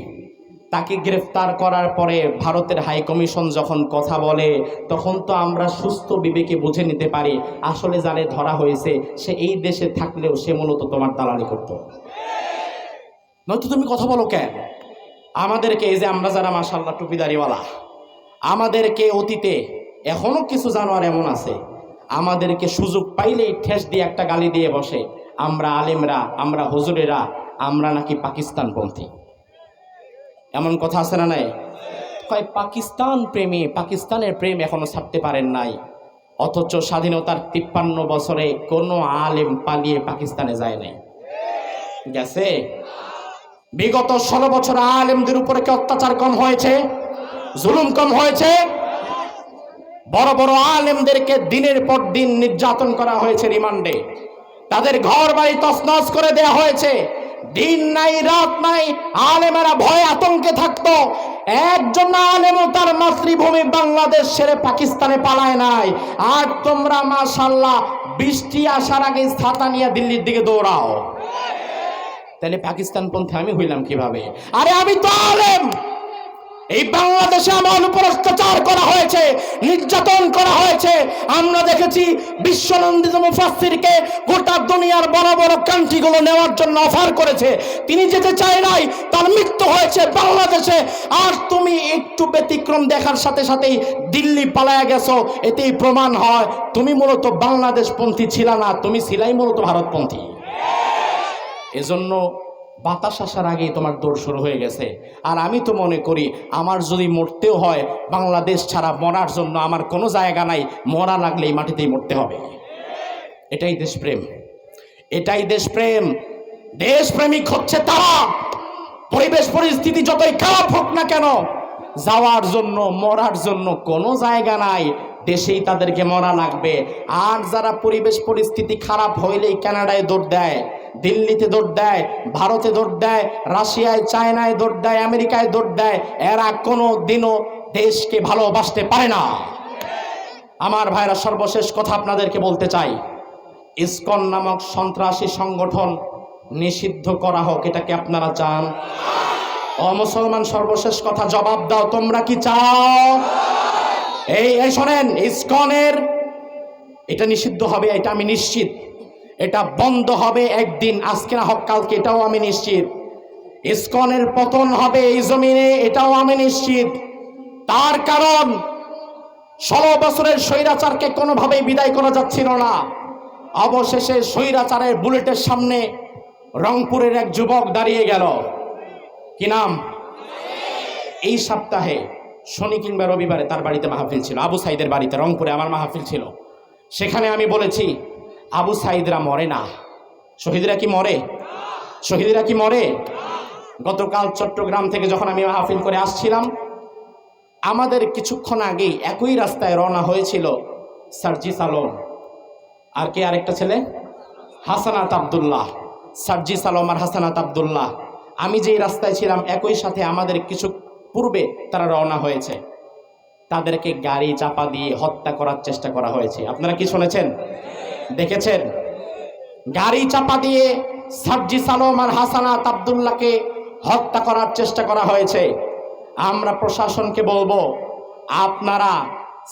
তাকে গ্রেফতার করার পরে ভারতের হাই কমিশন যখন কথা বলে, তখন তো আমরা সুস্থ বিবেকে বুঝে নিতে পারি আসলে যারে ধরা হয়েছে সে এই দেশে থাকলেও সে মূলত তোমার দালালি করত। নয়তো তুমি কথা বলো কেন? আমাদেরকে, এই যে আমরা যারা মাশাআল্লাহ টুপিদারিওয়ালা, আমাদেরকে অতীতে এখনো কিছু জানোয়ার এমন আছে, আমাদেরকে সুযোগ পাইলেই ঠেস দিয়ে একটা গালি দিয়ে বসে, আমরা আলেমরা, আমরা হুজুরেরা, আমরা নাকি পাকিস্তানপন্থী। এমন কথা আছে না নাই? কয় পাকিস্তান প্রেমী, পাকিস্তানের প্রেম এখনো ছাড়তে পারেন নাই। অথচ স্বাধীনতার 53 বছরে কোনো আলেম পালিয়ে পাকিস্তানে যায় নাই, গেছে? বিগত 16 বছর আলেমদের উপরে কি অত্যাচার কম হয়েছে? জুলুম কম হয়েছে? বড় বড় আলেমদেরকে দিনের পর দিন নির্যাতন করা হয়েছে রিমান্ডে, তাদের ঘর বাড়ি তছনছ করে দেওয়া হয়েছে, দিন নাই রাত নাই, আলেমেরা ভয়ে আতঙ্কে থাকতো। একজন আলেমও তার মাতৃভূমি বাংলাদেশ ছেড়ে পাকিস্তানে পালায় নাই। আর তোমরা মাশাআল্লাহ বৃষ্টি আসার আগে ছাতা নিয়ে দিল্লির দিকে দৌড়াও, তাহলে পাকিস্তানপন্থী আমি হইলাম কিভাবে? আরে আমি তো আলেম। এই বাংলাদেশে আমার উপর অত্যাচার করা হয়েছে, নির্যাতন করা হয়েছে। আমরা দেখেছি বিশ্বনন্দিত মুফাসসিরকে গোটা দুনিয়ার বড় বড় কান্ট্রিগুলো নেওয়ার জন্য অফার করেছে, তিনি যেতে চায় নাই, তার মৃত্যু হয়েছে বাংলাদেশে। আর তুমি একটু ব্যতিক্রম দেখার সাথে সাথেই দিল্লি পালায়া গেছো, এতেই প্রমাণ হয় তুমি মূলত বাংলাদেশপন্থী ছিল না, তুমি ছিলাই মূলত ভারতপন্থী। এজন্য বাতাস আসার আগেই তোমার দৌড় শুরু হয়ে গেছে। আর আমি তো মনে করি আমার যদি মরতেও হয় বাংলাদেশ ছাড়া মরার জন্য আমার কোনো জায়গা নাই, মরা লাগলে এই মাটিতেই মরতে হবে। এটাই দেশপ্রেম, এটাই দেশপ্রেম। দেশপ্রেমিক হচ্ছে তারা পরিবেশ পরিস্থিতি যতই খারাপ হোক না কেন, যাওয়ার জন্য মরার জন্য কোনো জায়গা নাই, দেশেই তাদেরকে মরা লাগবে। আর যারা পরিবেশ পরিস্থিতি খারাপ হইলেই কানাডায় দৌড় দেয়, দিল্লিতে দৌড় দেয়, ভারতে দৌড় দেয়, রাশিয়ায় চায়নায় দৌড় দেয়, আমেরিকায় দৌড় দেয়, এরা কোনো দিনও দেশকে ভালোবাসতে পারে না। আমার ভাইরা, সর্বশেষ কথা আপনাদেরকে বলতে চাই, ইসকন নামক সন্ত্রাসী সংগঠন নিষিদ্ধ করা হোক, এটা কি আপনারা চান? ও মুসলমান, সর্বশেষ কথা জবাব দাও, তোমরা কি চাও? এই শোনেন, ইসকনের এটা নিষিদ্ধ হবে, এটা আমি নিশ্চিত। এটা বন্ধ হবে একদিন, আজকে না হোক কালকে, এটাও আমি নিশ্চিত। ইসকনের পতন হবে এই জমিনে, এটাও আমি নিশ্চিত। তার কারণ 16 বছরের স্বৈরাচারকে কোনোভাবেই বিদায় করা যাচ্ছিল না। অবশেষে স্বৈরাচারের বুলেটের সামনে রংপুরের এক যুবক দাঁড়িয়ে গেল। কি নাম? এই সপ্তাহে শনি কিংবা রবিবারে তার বাড়িতে মাহফিল ছিল, আবু সাইদের বাড়িতে, রংপুরে আমার মাহফিল ছিল। সেখানে আমি বলেছি, আবু সাইদরা মরে না। শহীদরা কি মরে? শহীদরা কি মরে? গতকাল চট্টগ্রাম থেকে যখন আমি মাহফিল করে আসছিলাম, আমাদের কিছুক্ষণ আগেই একই রাস্তায় রওনা হয়েছিল সার্জিস আলম, আর কে আরেকটা ছেলে, হাসানাত আব্দুল্লাহ। সার্জিস আলম আর হাসানাত আব্দুল্লাহ, আমি যেই রাস্তায় ছিলাম একই সাথে আমাদের কিছু পূর্বে তারা রওনা হয়েছে। তাদেরকে গাড়ি চাপা দিয়ে হত্যা করার চেষ্টা করা হয়েছে। আপনারা কি শুনেছেন, দেখেছেন? গাড়ি চাপা দিয়ে সার্জিস আলম আর হাসানাত আব্দুল্লাহকে হত্যা করার চেষ্টা করা হয়েছে। আমরা প্রশাসনকে বলবো, আপনারা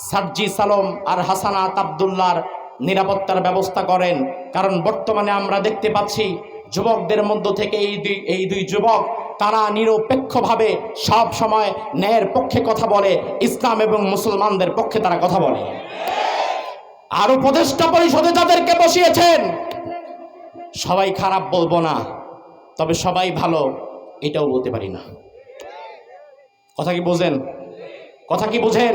সার্জিস আলম আর হাসানাত আব্দুল্লাহর নিরাপত্তার ব্যবস্থা করেন। কারণ বর্তমানে আমরা দেখতে পাচ্ছি যুবকদের মধ্য থেকে এই দুই যুবক, তারা নিরপেক্ষভাবে সব সময় ন্যায়ের পক্ষে কথা বলে, ইসলাম এবং মুসলমানদের পক্ষে তারা কথা বলে। আর উপদেষ্টা পরিষদে যাদেরকে বসিয়েছেন, সবাই খারাপ বলবো না, তবে সবাই ভালো এটাও বলতে পারি না। কথা কি বোঝেন? কথা কি বুঝেন?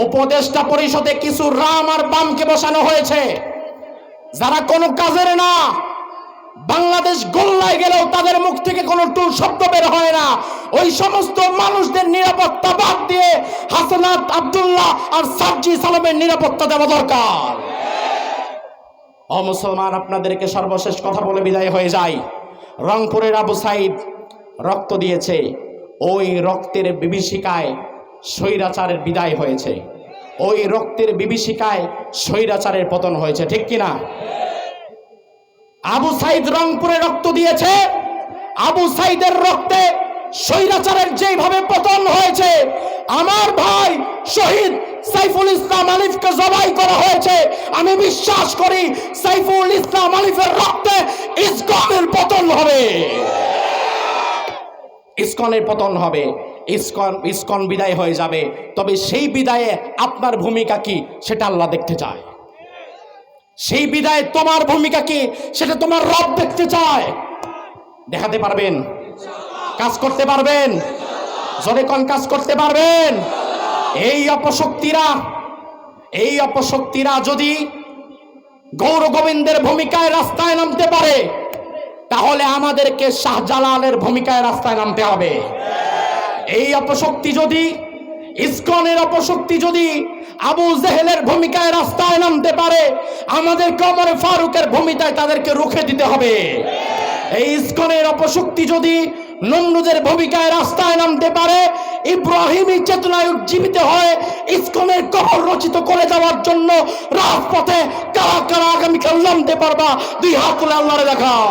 উপদেষ্টা পরিষদে কিছু রাম আর বামকে বসানো হয়েছে, যারা কোনো কাজের না। বাংলাদেশ গোল্লায় গেলেও তাদের মুখ থেকে কোনো টুল শব্দ বের হয় না। ওই সমস্ত মানুষদের নিরাপত্তা বাদ দিয়ে হাসানাত আব্দুল্লাহ আর সার্জিস আলমের নিরাপত্তা দেওয়া দরকার। ও মুসলমান, আপনাদেরকে সর্বশেষ কথা বলে বিদায় হয়ে যায়। রংপুরের আবু সাইদ রক্ত দিয়েছে, ওই রক্তের বিভীষিকায় স্বৈরাচারের বিদায় হয়েছে, ওই রক্তের বিভীষিকায় স্বৈরাচারের পতন হয়েছে, ঠিক কিনা? আবু সাইদ রংপুরে রক্ত দিয়েছে, আবু সাইদের রক্তে স্বৈরাচারের যেভাবে পতন হয়েছে, আমার ভাই শহীদ সাইফুল ইসলাম আলিফকে জবাই করা হয়েছে। আমি বিশ্বাস করি সাইফুল ইসলাম আলিফের রক্তে ইসকনের পতন হবে, ইসকনের পতন হবে, ইসকন বিদায় হয়ে যাবে। তবে সেই বিদায়ে আপনার ভূমিকা কি সেটা আল্লাহ দেখতে চায়। সেই বিদায়ে তোমার ভূমিকা কি সেটা তোমার রব দেখতে চায়। দেখাতে পারবেন? কাজ করতে পারবেন? জোরে কোন কাজ করতে পারবেন? এই অপশক্তিরা যদি গৌর গোবিন্দের ভূমিকায় রাস্তায় নামতে পারে, তাহলে আমাদেরকে শাহজালালের ভূমিকায় রাস্তায় নামতে হবে। এই অপশক্তি যদি, ইসকনের অপশক্তি যদি আবু জেহেলের ভূমিকায় রাস্তায় নামতে পারে, আমাদেরকে ওমর ফারুকের ভূমিকায় তাদেরকে রুখে দিতে হবে। এই ইসকনের অপশক্তি যদি নমরুদের ভূমিকায় রাস্তায় নামতে পারে, ইব্রাহিমী চেতনায় উজ্জীবিত হয় ইসকনের কবর রচিত করে যাওয়ার জন্য রাজপথে কারা কারা আগামীকাল নামতে পারবা? দুই হাত তুলে আল্লাহরে দেখাও।